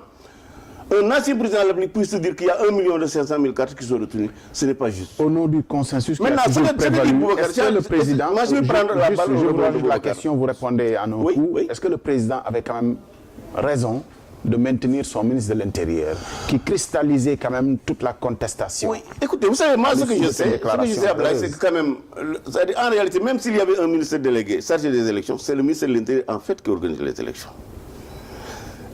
un ancien président de la République puisse se dire qu'il y a 1 500 000 cartes qui sont retenues. Ce n'est pas juste. Au nom du consensus qui maintenant, a toujours prévalu, est-ce que le président... Moi, je vais prendre la balle. Je vous pose la question, vous répondez à nos coups. Oui. Est-ce que le président avait quand même raison de maintenir son ministre de l'Intérieur, qui cristallisait quand même toute la contestation? Oui, écoutez, vous savez, moi, ce que je sais, Ablaye, c'est que quand même, en réalité, même s'il y avait un ministre délégué chargé des élections, c'est le ministre de l'Intérieur, en fait, qui organise les élections.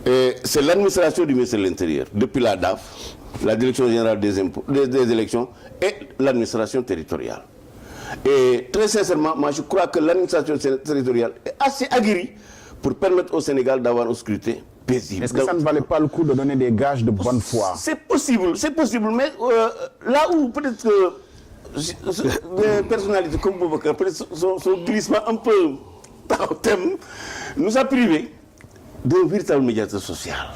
Et c'est l'administration du ministère de l'Intérieur, depuis la DAF, la Direction Générale des Impôts, des élections, et l'administration territoriale. Et très sincèrement, moi je crois que l'administration territoriale est assez aguerrie pour permettre au Sénégal d'avoir un scrutin paisible. Est-ce que ça ne valait pas le coup de donner des gages de bonne foi? C'est possible, mais là où peut-être des personnalités comme Boubacar, peut-être son glissement un peu au thème, nous a privés d'un véritable médiateur social.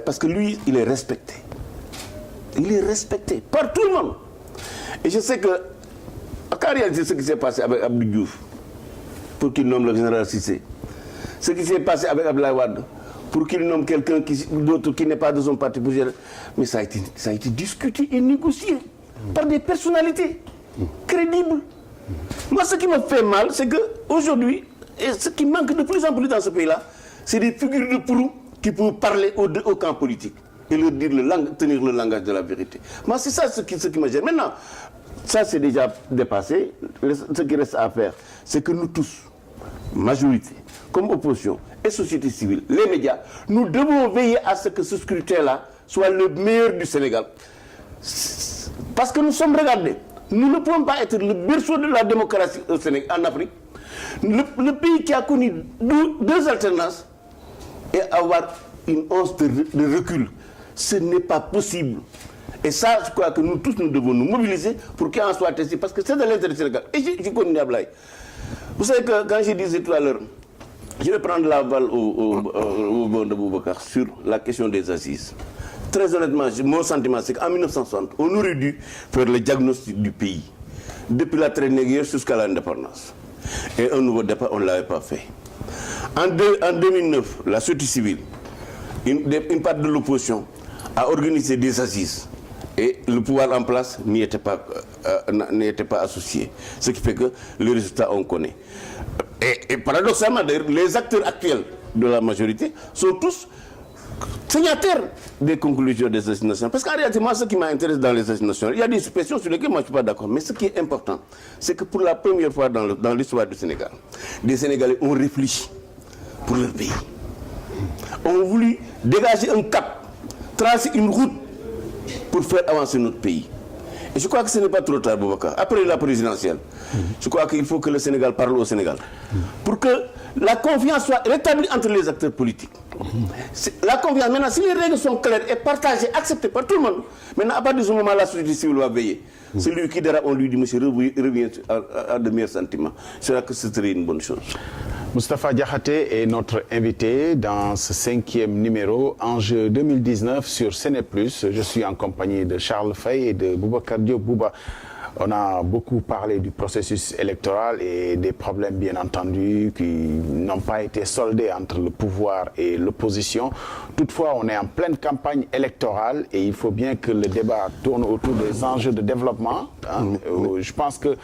Parce que lui, il est respecté. Il est respecté par tout le monde. Et je sais que, en réalité, ce qui s'est passé avec Abdou Diouf, pour qu'il nomme le général Cissé, ce qui s'est passé avec Abdoulaye Wade, pour qu'il nomme quelqu'un d'autre qui n'est pas de son parti, mais ça a été discuté et négocié par des personnalités crédibles. Moi, ce qui me fait mal, c'est qu'aujourd'hui, et ce qui manque de plus en plus dans ce pays-là, c'est des figures de proue qui peuvent parler au camp politique et leur dire tenir le langage de la vérité. Moi, c'est ça ce qui me gêne. Maintenant, ça c'est déjà dépassé. Ce qui reste à faire, c'est que nous tous, majorité, comme opposition et société civile, les médias, nous devons veiller à ce que ce scrutin-là soit le meilleur du Sénégal. Parce que nous sommes regardés. Nous ne pouvons pas être le berceau de la démocratie au Sénégal, en Afrique. Le pays qui a connu deux alternances et avoir une once de recul, ce n'est pas possible. Et ça, je crois que nous tous, nous devons nous mobiliser pour qu'il en soit ainsi, parce que c'est de l'intérêt du Sénégal. Et je connais Ablaye. Vous savez que quand je disais tout à l'heure, je vais prendre la balle au bon de Boubacar sur la question des assises. Très honnêtement, mon sentiment, c'est qu'en 1960, on aurait dû faire le diagnostic du pays, depuis la traite négrière jusqu'à l'indépendance. Et un nouveau départ, on ne l'avait pas fait. En 2009, la société civile, une part de l'opposition, a organisé des assises. Et le pouvoir en place n'y était pas associé. Ce qui fait que le résultat, on connaît. Et paradoxalement, les acteurs actuels de la majorité sont tous signataires des conclusions des assises nationales. Parce qu'en réalité, moi, ce qui m'intéresse dans les assises nationales, il y a des suppressions sur lesquelles moi je ne suis pas d'accord. Mais ce qui est important, c'est que pour la première fois dans l'histoire du Sénégal, des Sénégalais ont réfléchi pour leur pays. Ont voulu dégager un cap, tracer une route pour faire avancer notre pays. Et je crois que ce n'est pas trop tard, Boubacar. Après la présidentielle, je crois qu'il faut que le Sénégal parle au Sénégal. Pour que la confiance soit rétablie entre les acteurs politiques. La confiance, maintenant, si les règles sont claires et partagées, acceptées par tout le monde, maintenant, à partir de ce moment, la société civile va veiller. Celui qui dérape, on lui dit, monsieur, revient à de meilleurs sentiments. Je crois que ce serait une bonne chose. Moustapha Diakhaté est notre invité dans ce 5e numéro, Enjeu 2019 sur Séné+. Je suis en compagnie de Charles Faye et de Boubacar Diop Bouba. On a beaucoup parlé du processus électoral et des problèmes, bien entendu, qui n'ont pas été soldés entre le pouvoir et l'opposition. Toutefois, on est en pleine campagne électorale et il faut bien que le débat tourne autour des enjeux de développement. Je pense que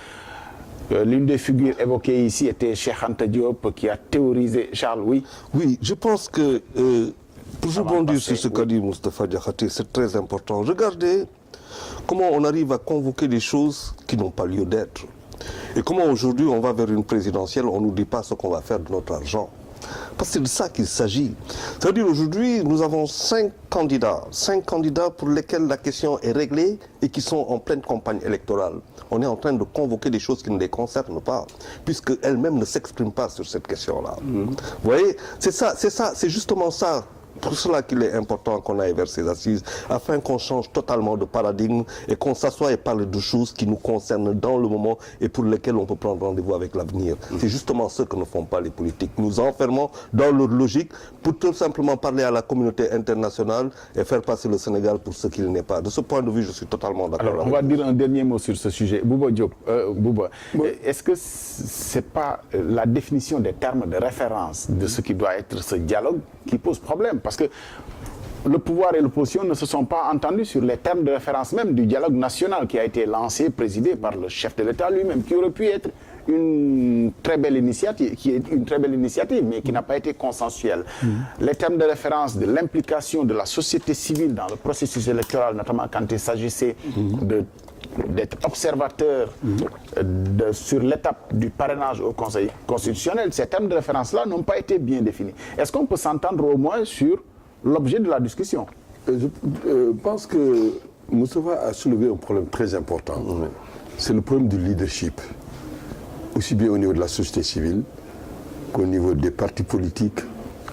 l'une des figures évoquées ici était Cheikh Anta Diop qui a théorisé... Charles, oui. Oui, je pense que, pour rebondir sur ce qu'a dit Moustapha Diakhaté, c'est très important. Regardez comment on arrive à convoquer des choses qui n'ont pas lieu d'être. Et comment aujourd'hui on va vers une présidentielle, on ne nous dit pas ce qu'on va faire de notre argent. Parce que c'est de ça qu'il s'agit. C'est-à-dire aujourd'hui, nous avons 5 candidats pour lesquels la question est réglée et qui sont en pleine campagne électorale. On est en train de convoquer des choses qui ne les concernent pas, puisqu'elles-mêmes ne s'expriment pas sur cette question-là. Vous voyez, c'est justement ça. Pour cela qu'il est important qu'on aille vers ces assises, afin qu'on change totalement de paradigme et qu'on s'assoie et parle de choses qui nous concernent dans le moment et pour lesquelles on peut prendre rendez-vous avec l'avenir. C'est justement ce que ne font pas les politiques. Nous enfermons dans leur logique pour tout simplement parler à la communauté internationale et faire passer le Sénégal pour ce qu'il n'est pas. De ce point de vue, je suis totalement d'accord. Alors, on va dire un dernier mot sur ce sujet. Bouba Diop, est-ce que c'est pas la définition des termes de référence de ce qui doit être ce dialogue qui pose problème? Parce que le pouvoir et l'opposition ne se sont pas entendus sur les termes de référence même du dialogue national qui a été lancé, présidé par le chef de l'État lui-même, qui aurait pu être une très belle initiative, mais qui n'a pas été consensuelle. Les termes de référence de l'implication de la société civile dans le processus électoral, notamment quand il s'agissait d'être observateur sur l'étape du parrainage au Conseil constitutionnel, ces termes de référence-là n'ont pas été bien définis. Est-ce qu'on peut s'entendre au moins sur l'objet de la discussion? Je pense que Moustapha a soulevé un problème très important. C'est le problème du leadership, aussi bien au niveau de la société civile qu'au niveau des partis politiques,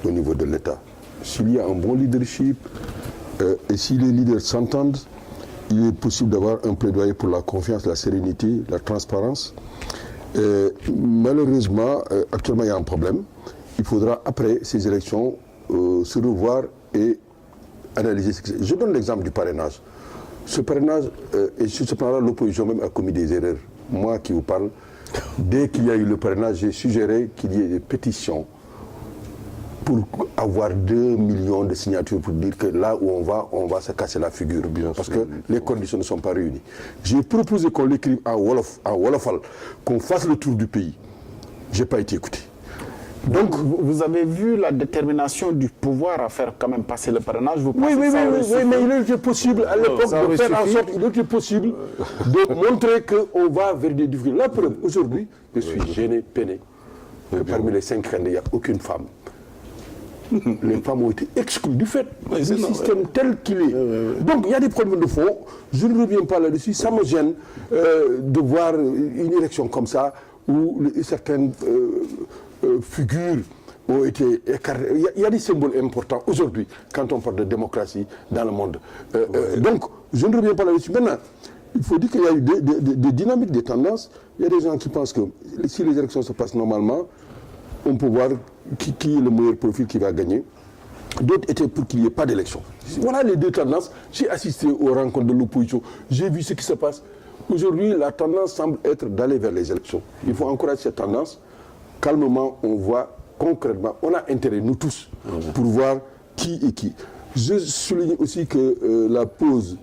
au niveau de l'État. S'il y a un bon leadership et si les leaders s'entendent, il est possible d'avoir un plaidoyer pour la confiance, la sérénité, la transparence. Malheureusement, actuellement, il y a un problème. Il faudra, après ces élections, se revoir et analyser ce que c'est. Je donne l'exemple du parrainage. Ce parrainage, et sur ce plan-là, l'opposition même a commis des erreurs. Moi qui vous parle, dès qu'il y a eu le parrainage, j'ai suggéré qu'il y ait des pétitions pour avoir 2 millions de signatures pour dire que là où on va se casser la figure. Parce que les conditions ne sont pas réunies. J'ai proposé qu'on l'écrive en wolofal, qu'on fasse le tour du pays. Je n'ai pas été écouté. Donc, vous avez vu la détermination du pouvoir à faire quand même passer le parrainage? Oui, mais il était possible à l'époque de faire en sorte, il était possible de montrer qu'on va vers des difficultés. La preuve, aujourd'hui, je suis gêné, peiné, que parmi les 5 candidats, il n'y a aucune femme. Les femmes ont été exclues du fait du système tel qu'il est. Donc il y a des problèmes de fond. Je ne reviens pas là-dessus. Ça me gêne de voir une élection comme ça où certaines figures ont été écartées. Il y a des symboles importants aujourd'hui quand on parle de démocratie dans le monde. Donc je ne reviens pas là-dessus. Maintenant, il faut dire qu'il y a eu des dynamiques, des tendances. Il y a des gens qui pensent que si les élections se passent normalement, on peut voir qui est le meilleur profil qui va gagner. D'autres étaient pour qu'il n'y ait pas d'élection. Voilà les deux tendances. J'ai assisté aux rencontres de l'opposition. J'ai vu ce qui se passe. Aujourd'hui, la tendance semble être d'aller vers les élections. Il faut encourager cette tendance. Calmement, on voit concrètement. On a intérêt, nous tous, pour voir qui est qui. Je souligne aussi que la pause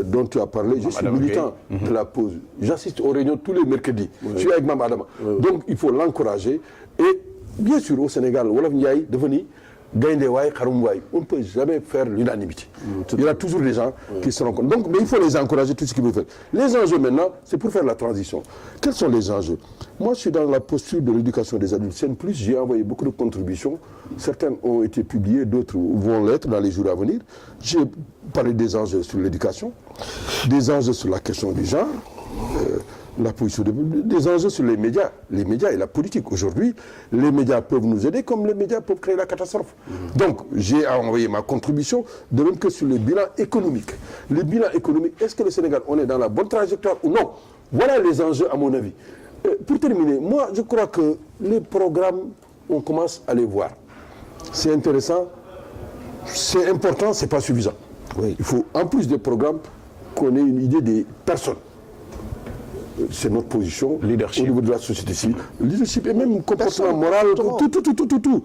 dont tu as parlé, je suis militant de la pause. J'assiste aux réunions tous les mercredis. Je suis avec Mme Adama. Donc, il faut l'encourager. Et bien sûr, au Sénégal, Wolof Ndiaye devenu Gaïndéwaï, Kharoumwaï, on ne peut jamais faire l'unanimité. Il y aura toujours des gens qui se rencontrent. Donc, mais il faut les encourager, tout ce qu'ils veulent faire. Les enjeux maintenant, c'est pour faire la transition. Quels sont les enjeux? Moi, je suis dans la posture de l'éducation des adultes. C'est plus, j'ai envoyé beaucoup de contributions. Certaines ont été publiées, d'autres vont l'être dans les jours à venir. J'ai parlé des enjeux sur l'éducation, des enjeux sur la question du genre, la position des enjeux sur les médias et la politique. Aujourd'hui, les médias peuvent nous aider comme les médias peuvent créer la catastrophe. Donc, j'ai envoyé ma contribution, de même que sur le bilan économique. Le bilan économique, est-ce que le Sénégal, on est dans la bonne trajectoire ou non? Voilà les enjeux à mon avis. Pour terminer, moi, je crois que les programmes, on commence à les voir. C'est intéressant, c'est important, c'est pas suffisant. Oui. Il faut, en plus des programmes, qu'on ait une idée des personnes. c'est notre position Leadership. au niveau de la société civile. Leadership et même comportement moral, tout.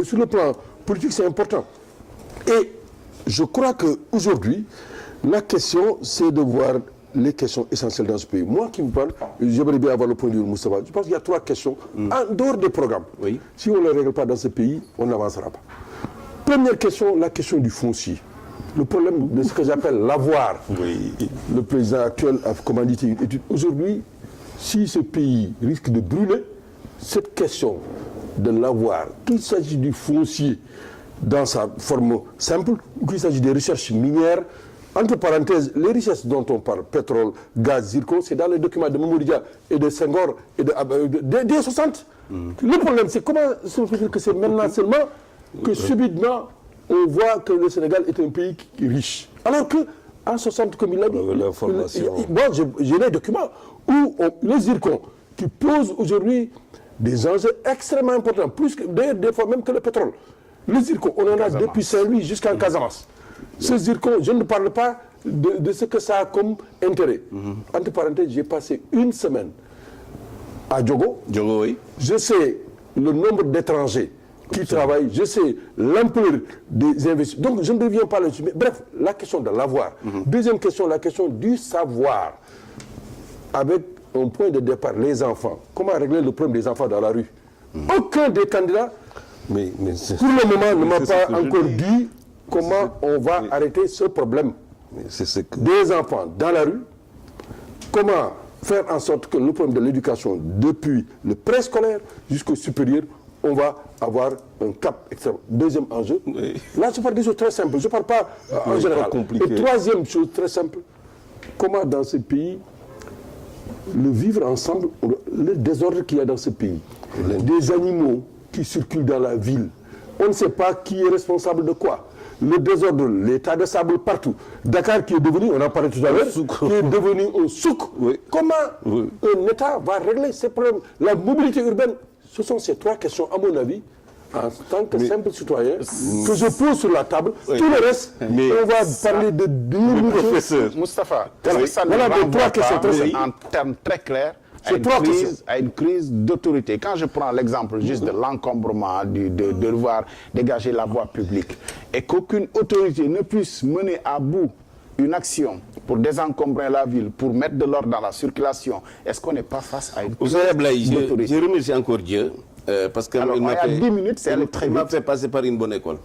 Sur le plan politique, c'est important. Et je crois qu'aujourd'hui, la question, c'est de voir les questions essentielles dans ce pays. Moi qui vous parle, j'aimerais bien avoir le point de vue de Moustapha. Je pense qu'il y a 3 questions en dehors des programmes. Oui. Si on ne les règle pas dans ce pays, on n'avancera pas. Première question, la question du foncier. Le problème de ce que j'appelle l'avoir. Oui. Le président actuel a commandité une étude. Aujourd'hui, si ce pays risque de brûler, cette question de l'avoir, qu'il s'agit du foncier dans sa forme simple, ou qu'il s'agit des recherches minières, entre parenthèses, les richesses dont on parle, pétrole, gaz, zircon, c'est dans les documents de Mamadou Dia et de Senghor et des 60. Le problème, c'est comment ça veut dire que c'est maintenant seulement que subitement on voit que le Sénégal est un pays qui est riche. Alors que en 60, comme il a dit, moi j'ai les documents où le zircon qui pose aujourd'hui des enjeux extrêmement importants, plus que des fois même que le pétrole. Le zircon, on en a depuis Saint-Louis jusqu'en Casamance. Ce zircon, je ne parle pas de ce que ça a comme intérêt. Entre parenthèses, j'ai passé une semaine à Diogo. Diogo, oui. Je sais le nombre d'étrangers qui travaillent, je sais l'ampleur des investissements. Donc je ne reviens pas là-dessus. Mais bref, la question de l'avoir. Deuxième question, la question du savoir. Avec un point de départ, les enfants. Comment régler le problème des enfants dans la rue? Aucun des candidats, pour le moment, ne m'a pas encore dit comment on va arrêter ce problème des enfants dans la rue. Comment faire en sorte que le problème de l'éducation, depuis le préscolaire jusqu'au supérieur, on va avoir un cap extrême. Deuxième enjeu, là je parle des choses très simples, je ne parle pas en général. Et troisième chose très simple, comment dans ce pays, le vivre ensemble, le désordre qu'il y a dans ce pays, des animaux qui circulent dans la ville, on ne sait pas qui est responsable de quoi. Le désordre, l'état de sable partout. Dakar qui est devenu, on en parlait tout à l'heure, qui est devenu un souk. Comment un État va régler ces problèmes? La mobilité urbaine, ce sont ces 3 questions, à mon avis, en tant que simple citoyen, que je pose sur la table. Tout le reste, on va parler de 2 minutes. Professeur Moustapha, voilà les 3 questions en termes très clairs. À une crise d'autorité. Quand je prends l'exemple juste de l'encombrement, de devoir dégager la voie publique, et qu'aucune autorité ne puisse mener à bout une action pour désencombrer la ville, pour mettre de l'ordre dans la circulation, est-ce qu'on n'est pas face à une crise d'autorité? Je remercie encore Dieu, parce que il y a 10 minutes, c'est allé très vite. Il m'a fait passer par une bonne école.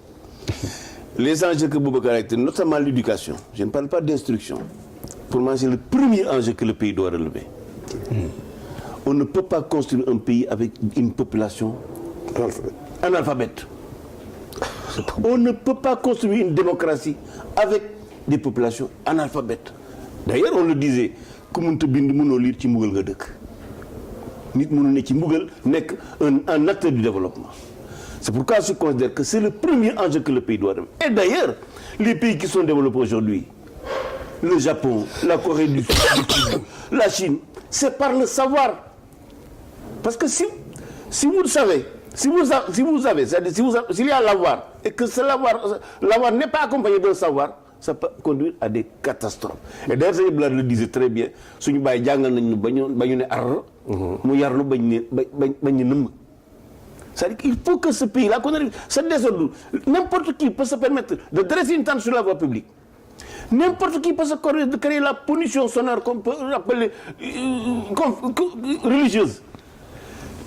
Les enjeux que Boubacar a été, notamment l'éducation, je ne parle pas d'instruction. Pour moi, c'est le premier enjeu que le pays doit relever. On ne peut pas construire un pays avec une population analphabète. On ne peut pas construire une démocratie avec des populations analphabètes. D'ailleurs, on le disait, comme on bind mënoo lire ci mbugal nga dëkk. Nit mënu ne ci mbugal nekk un acteur du développement. C'est pourquoi je considère que c'est le premier enjeu que le pays doit relever. Et d'ailleurs, les pays qui sont développés aujourd'hui, le Japon, la Corée du Sud, la Chine, c'est par le savoir. Parce que si vous le savez, s'il y a l'avoir, et que ce l'avoir n'est pas accompagné d'un savoir, ça peut conduire à des catastrophes. Et d'ailleurs, Seigneur Blad le disait très bien, c'est-à-dire qu'il faut que ce pays-là, ce désordre, n'importe qui peut se permettre de dresser une tente sur la voie publique. N'importe qui peut se permettre de créer la pollution sonore qu'on peut appeler religieuse.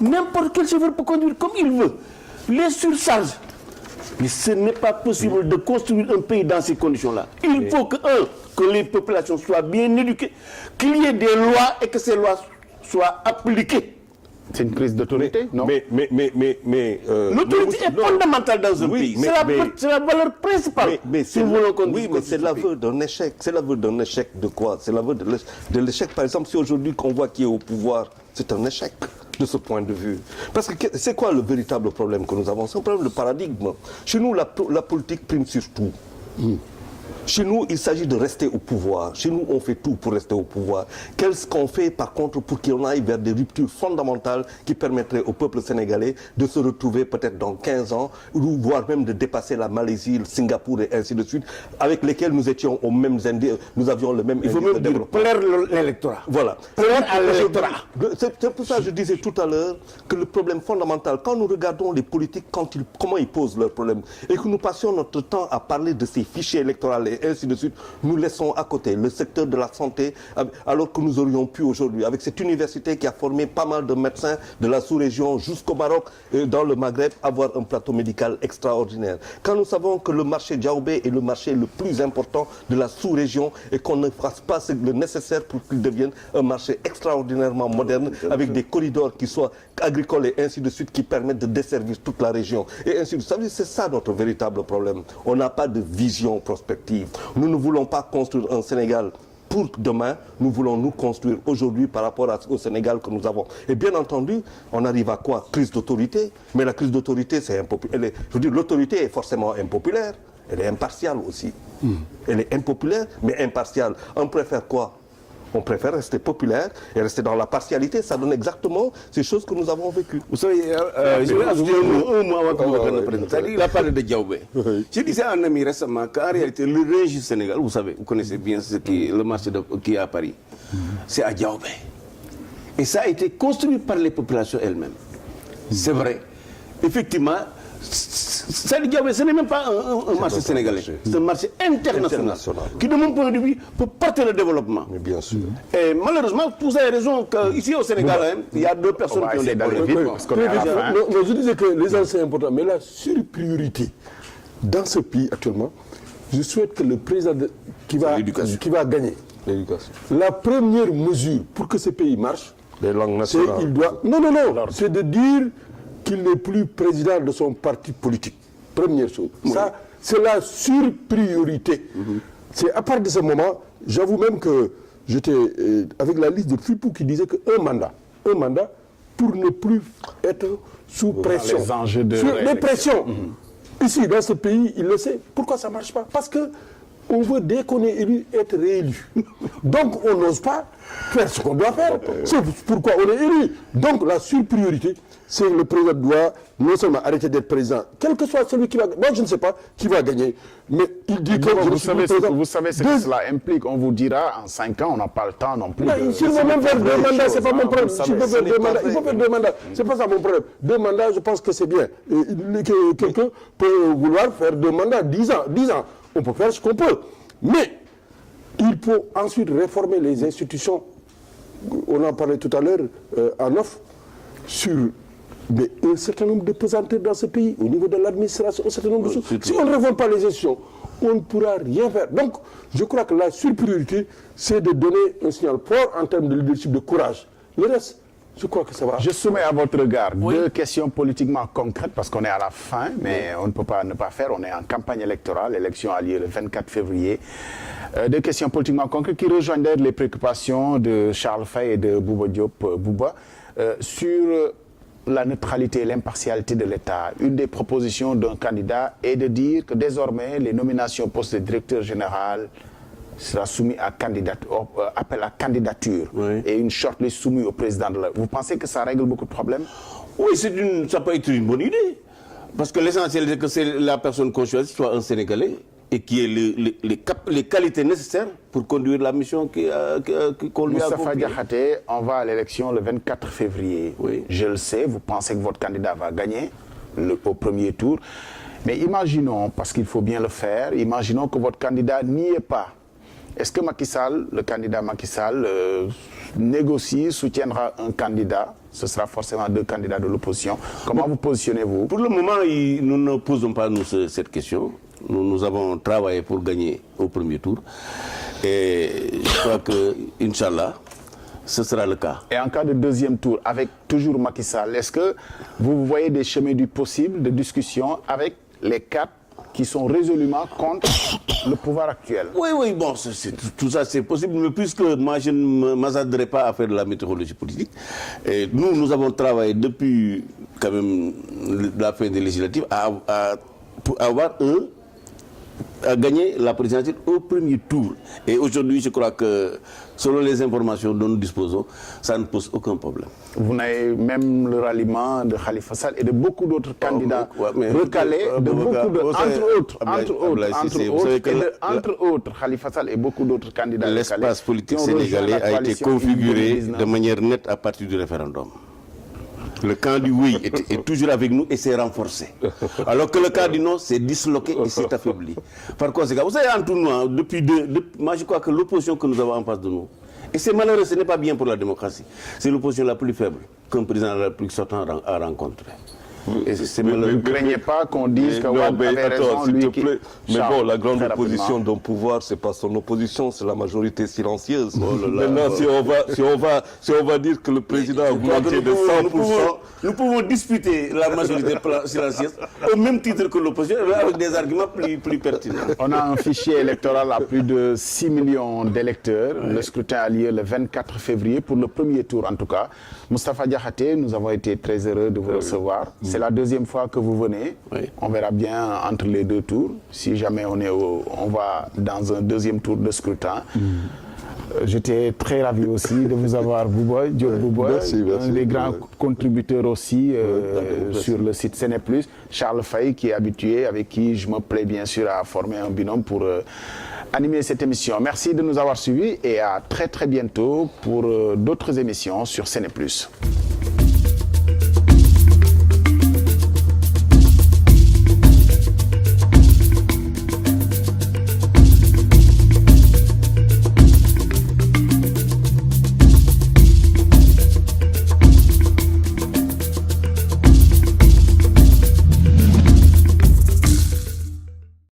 N'importe quel chauffeur peut conduire comme il veut. Les surcharges. Mais ce n'est pas possible de construire un pays dans ces conditions-là. Il faut que les populations soient bien éduquées, qu'il y ait des lois et que ces lois soient appliquées. C'est une crise d'autorité, non? L'autorité est fondamentale dans un pays. C'est la valeur principale. Mais c'est l'aveu d'un échec. C'est l'aveu d'un échec de quoi? C'est l'aveu de l'échec. Par exemple, si aujourd'hui qu'on voit qui est au pouvoir, c'est un échec de ce point de vue. Parce que c'est quoi le véritable problème que nous avons? C'est un problème de paradigme. Chez nous, la politique prime sur tout. Chez nous, il s'agit de rester au pouvoir. Chez nous, on fait tout pour rester au pouvoir. Qu'est-ce qu'on fait, par contre, pour qu'on aille vers des ruptures fondamentales qui permettraient au peuple sénégalais de se retrouver peut-être dans 15 ans, ou voire même de dépasser la Malaisie, le Singapour et ainsi de suite, avec lesquels nous étions aux mêmes indices, nous avions le même. Il faut même dire plaire l'électorat. Voilà. Plaire à l'électorat. C'est pour ça que je disais tout à l'heure que le problème fondamental, quand nous regardons les politiques, comment ils posent leurs problèmes, et que nous passions notre temps à parler de ces fichiers électoraux et ainsi de suite, nous laissons à côté le secteur de la santé, alors que nous aurions pu aujourd'hui, avec cette université qui a formé pas mal de médecins de la sous-région jusqu'au Maroc, dans le Maghreb, avoir un plateau médical extraordinaire. Quand nous savons que le marché Diaoubé est le marché le plus important de la sous-région et qu'on ne fasse pas le nécessaire pour qu'il devienne un marché extraordinairement moderne, avec des corridors qui soient agricoles et ainsi de suite, qui permettent de desservir toute la région. Et ainsi de suite. C'est ça notre véritable problème. On n'a pas de vision prospective. Nous ne voulons pas construire un Sénégal pour demain, nous voulons nous construire aujourd'hui par rapport au Sénégal que nous avons. Et bien entendu, on arrive à quoi? Crise d'autorité. Mais la crise d'autorité, c'est impopulaire. Je veux dire, l'autorité est forcément impopulaire. Elle est impartiale aussi. Elle est impopulaire, mais impartiale. On préfère quoi? On préfère rester populaire et rester dans la partialité. Ça donne exactement ces choses que nous avons vécues. Vous savez, je vais ajouter un mot avant que vous me preniez. C'est-à-dire, il a parlé de Diaoubé. Je disais à un ami récemment qu'en réalité, le range du Sénégal, vous savez, vous connaissez bien le marché qui est à Paris, c'est à Diaoubé. Et ça a été construit par les populations elles-mêmes. C'est vrai. Effectivement, ce n'est même pas un marché sénégalais, c'est un marché international qui, de mon point de vue, peut porter le développement. Mais bien sûr. Et malheureusement, vous avez raison qu'ici au Sénégal, il y a deux personnes qui ont des problèmes. Je disais que les gens c'est important, mais la surpriorité dans ce pays actuellement, je souhaite que le président qui va gagner, la première mesure pour que ce pays marche, les langues c'est nationales. il doit. Non, c'est de dire qu'il n'est plus président de son parti politique. Première chose. Ça, c'est la surpriorité. C'est à partir de ce moment, j'avoue même que j'étais avec la liste de Fipou qui disait qu'un mandat pour ne plus être sous pression. Les enjeux de les pressions. Ici, dans ce pays, il le sait. Pourquoi ça ne marche pas? Parce que on veut, dès qu'on est élu, être réélu. Donc, on n'ose pas faire ce qu'on doit faire. C'est pourquoi on est élu. Donc, la surpriorité, c'est que le président doit non seulement arrêter d'être président, quel que soit celui qui va gagner. Moi, je ne sais pas qui va gagner, mais il dit que vous savez ce que cela implique. On vous dira, en 5 ans, on n'a pas le temps non plus. S'il veut même faire 2 mandats, c'est pas mon problème. S'il veut faire 2 mandats, il faut faire 2 mandats. C'est pas ça mon problème. 2 mandats, je pense que c'est bien. Quelqu'un peut vouloir faire 2 mandats, 10 ans. On peut faire ce qu'on peut. Mais il faut ensuite réformer les institutions. On en parlait tout à l'heure en off sur un certain nombre de pesanteurs dans ce pays, au niveau de l'administration, un certain nombre de choses. Si on ne réforme pas les institutions, on ne pourra rien faire. Donc, je crois que la surpriorité, c'est de donner un signal fort en termes de leadership, de courage. Le reste, je crois que ça va. Je soumets à votre regard 2 questions politiquement concrètes, parce qu'on est à la fin, mais on ne peut pas ne pas faire. On est en campagne électorale. L'élection a lieu le 24 février. 2 questions politiquement concrètes qui rejoignent les préoccupations de Charles Faye et de Bouba Diop Bouba sur la neutralité et l'impartialité de l'État. Une des propositions d'un candidat est de dire que désormais, les nominations au poste de directeur général sera soumis à appel à candidature et une shortlist soumise au président de la... Vous pensez que ça règle beaucoup de problèmes? Oui, ça peut être une bonne idée. Parce que l'essentiel, c'est que c'est la personne qu'on choisit soit un Sénégalais et qui ait les qualités nécessaires pour conduire la mission qu'on lui a confiée. Moustapha Diakhaté, on va à l'élection le 24 février. Oui. Je le sais, vous pensez que votre candidat va gagner au premier tour. Mais imaginons, parce qu'il faut bien le faire, imaginons que votre candidat n'y est pas. Est-ce que Macky Sall, le candidat Macky Sall, négocie, soutiendra un candidat? Ce sera forcément 2 candidats de l'opposition. Comment vous positionnez-vous? Pour le moment, nous ne posons pas cette question. Nous avons travaillé pour gagner au premier tour. Et je crois que, Inch'Allah, ce sera le cas. Et en cas de deuxième tour, avec toujours Macky Sall, est-ce que vous voyez des chemins du possible de discussion avec les 4 qui sont résolument contre le pouvoir actuel? Oui, bon, tout ça c'est possible, mais puisque moi je ne m'attarderai pas à faire de la météorologie politique, et nous avons travaillé depuis quand même la fin des législatives pour avoir a gagné la présidentielle au premier tour. Et aujourd'hui, je crois que, selon les informations dont nous disposons, ça ne pose aucun problème. Vous n'avez même le ralliement de Khalifa Sall et de beaucoup d'autres candidats recalés, entre autres, Khalifa Sall et beaucoup d'autres candidats recalés. L'espace politique sénégalais a été configuré de manière nette à partir du référendum. Le camp du oui est toujours avec nous et s'est renforcé. Alors que le camp du non s'est disloqué et s'est affaibli. Par conséquent, vous savez, en tout nous, moi je crois que l'opposition que nous avons en face de nous, et c'est malheureux, ce n'est pas bien pour la démocratie, c'est l'opposition la plus faible qu'un président de la République sortant a rencontrée. Vous ne craignez pas qu'on dise qu'Awad avait raison, lui qui... Mais bon, la grande opposition d'un pouvoir, c'est pas son opposition, c'est la majorité silencieuse. Maintenant, si on va dire que le président a augmenté de 100%... Nous pouvons disputer la majorité silencieuse au même titre que l'opposition, avec des arguments plus pertinents. On a un fichier électoral à plus de 6 millions d'électeurs. Le scrutin a lieu le 24 février, pour le premier tour en tout cas. Moustapha Diakhaté, nous avons été très heureux de vous recevoir. C'est la deuxième fois que vous venez. Oui. On verra bien entre les deux tours. Si jamais on va dans un deuxième tour de scrutin. J'étais très ravi aussi de vous avoir, Bouba, Diop Bouba, un des grands contributeurs aussi sur le site Séné+. Charles Faye, qui est habitué, avec qui je me plais bien sûr à former un binôme pour animer cette émission. Merci de nous avoir suivis et à très très bientôt pour d'autres émissions sur Séné+.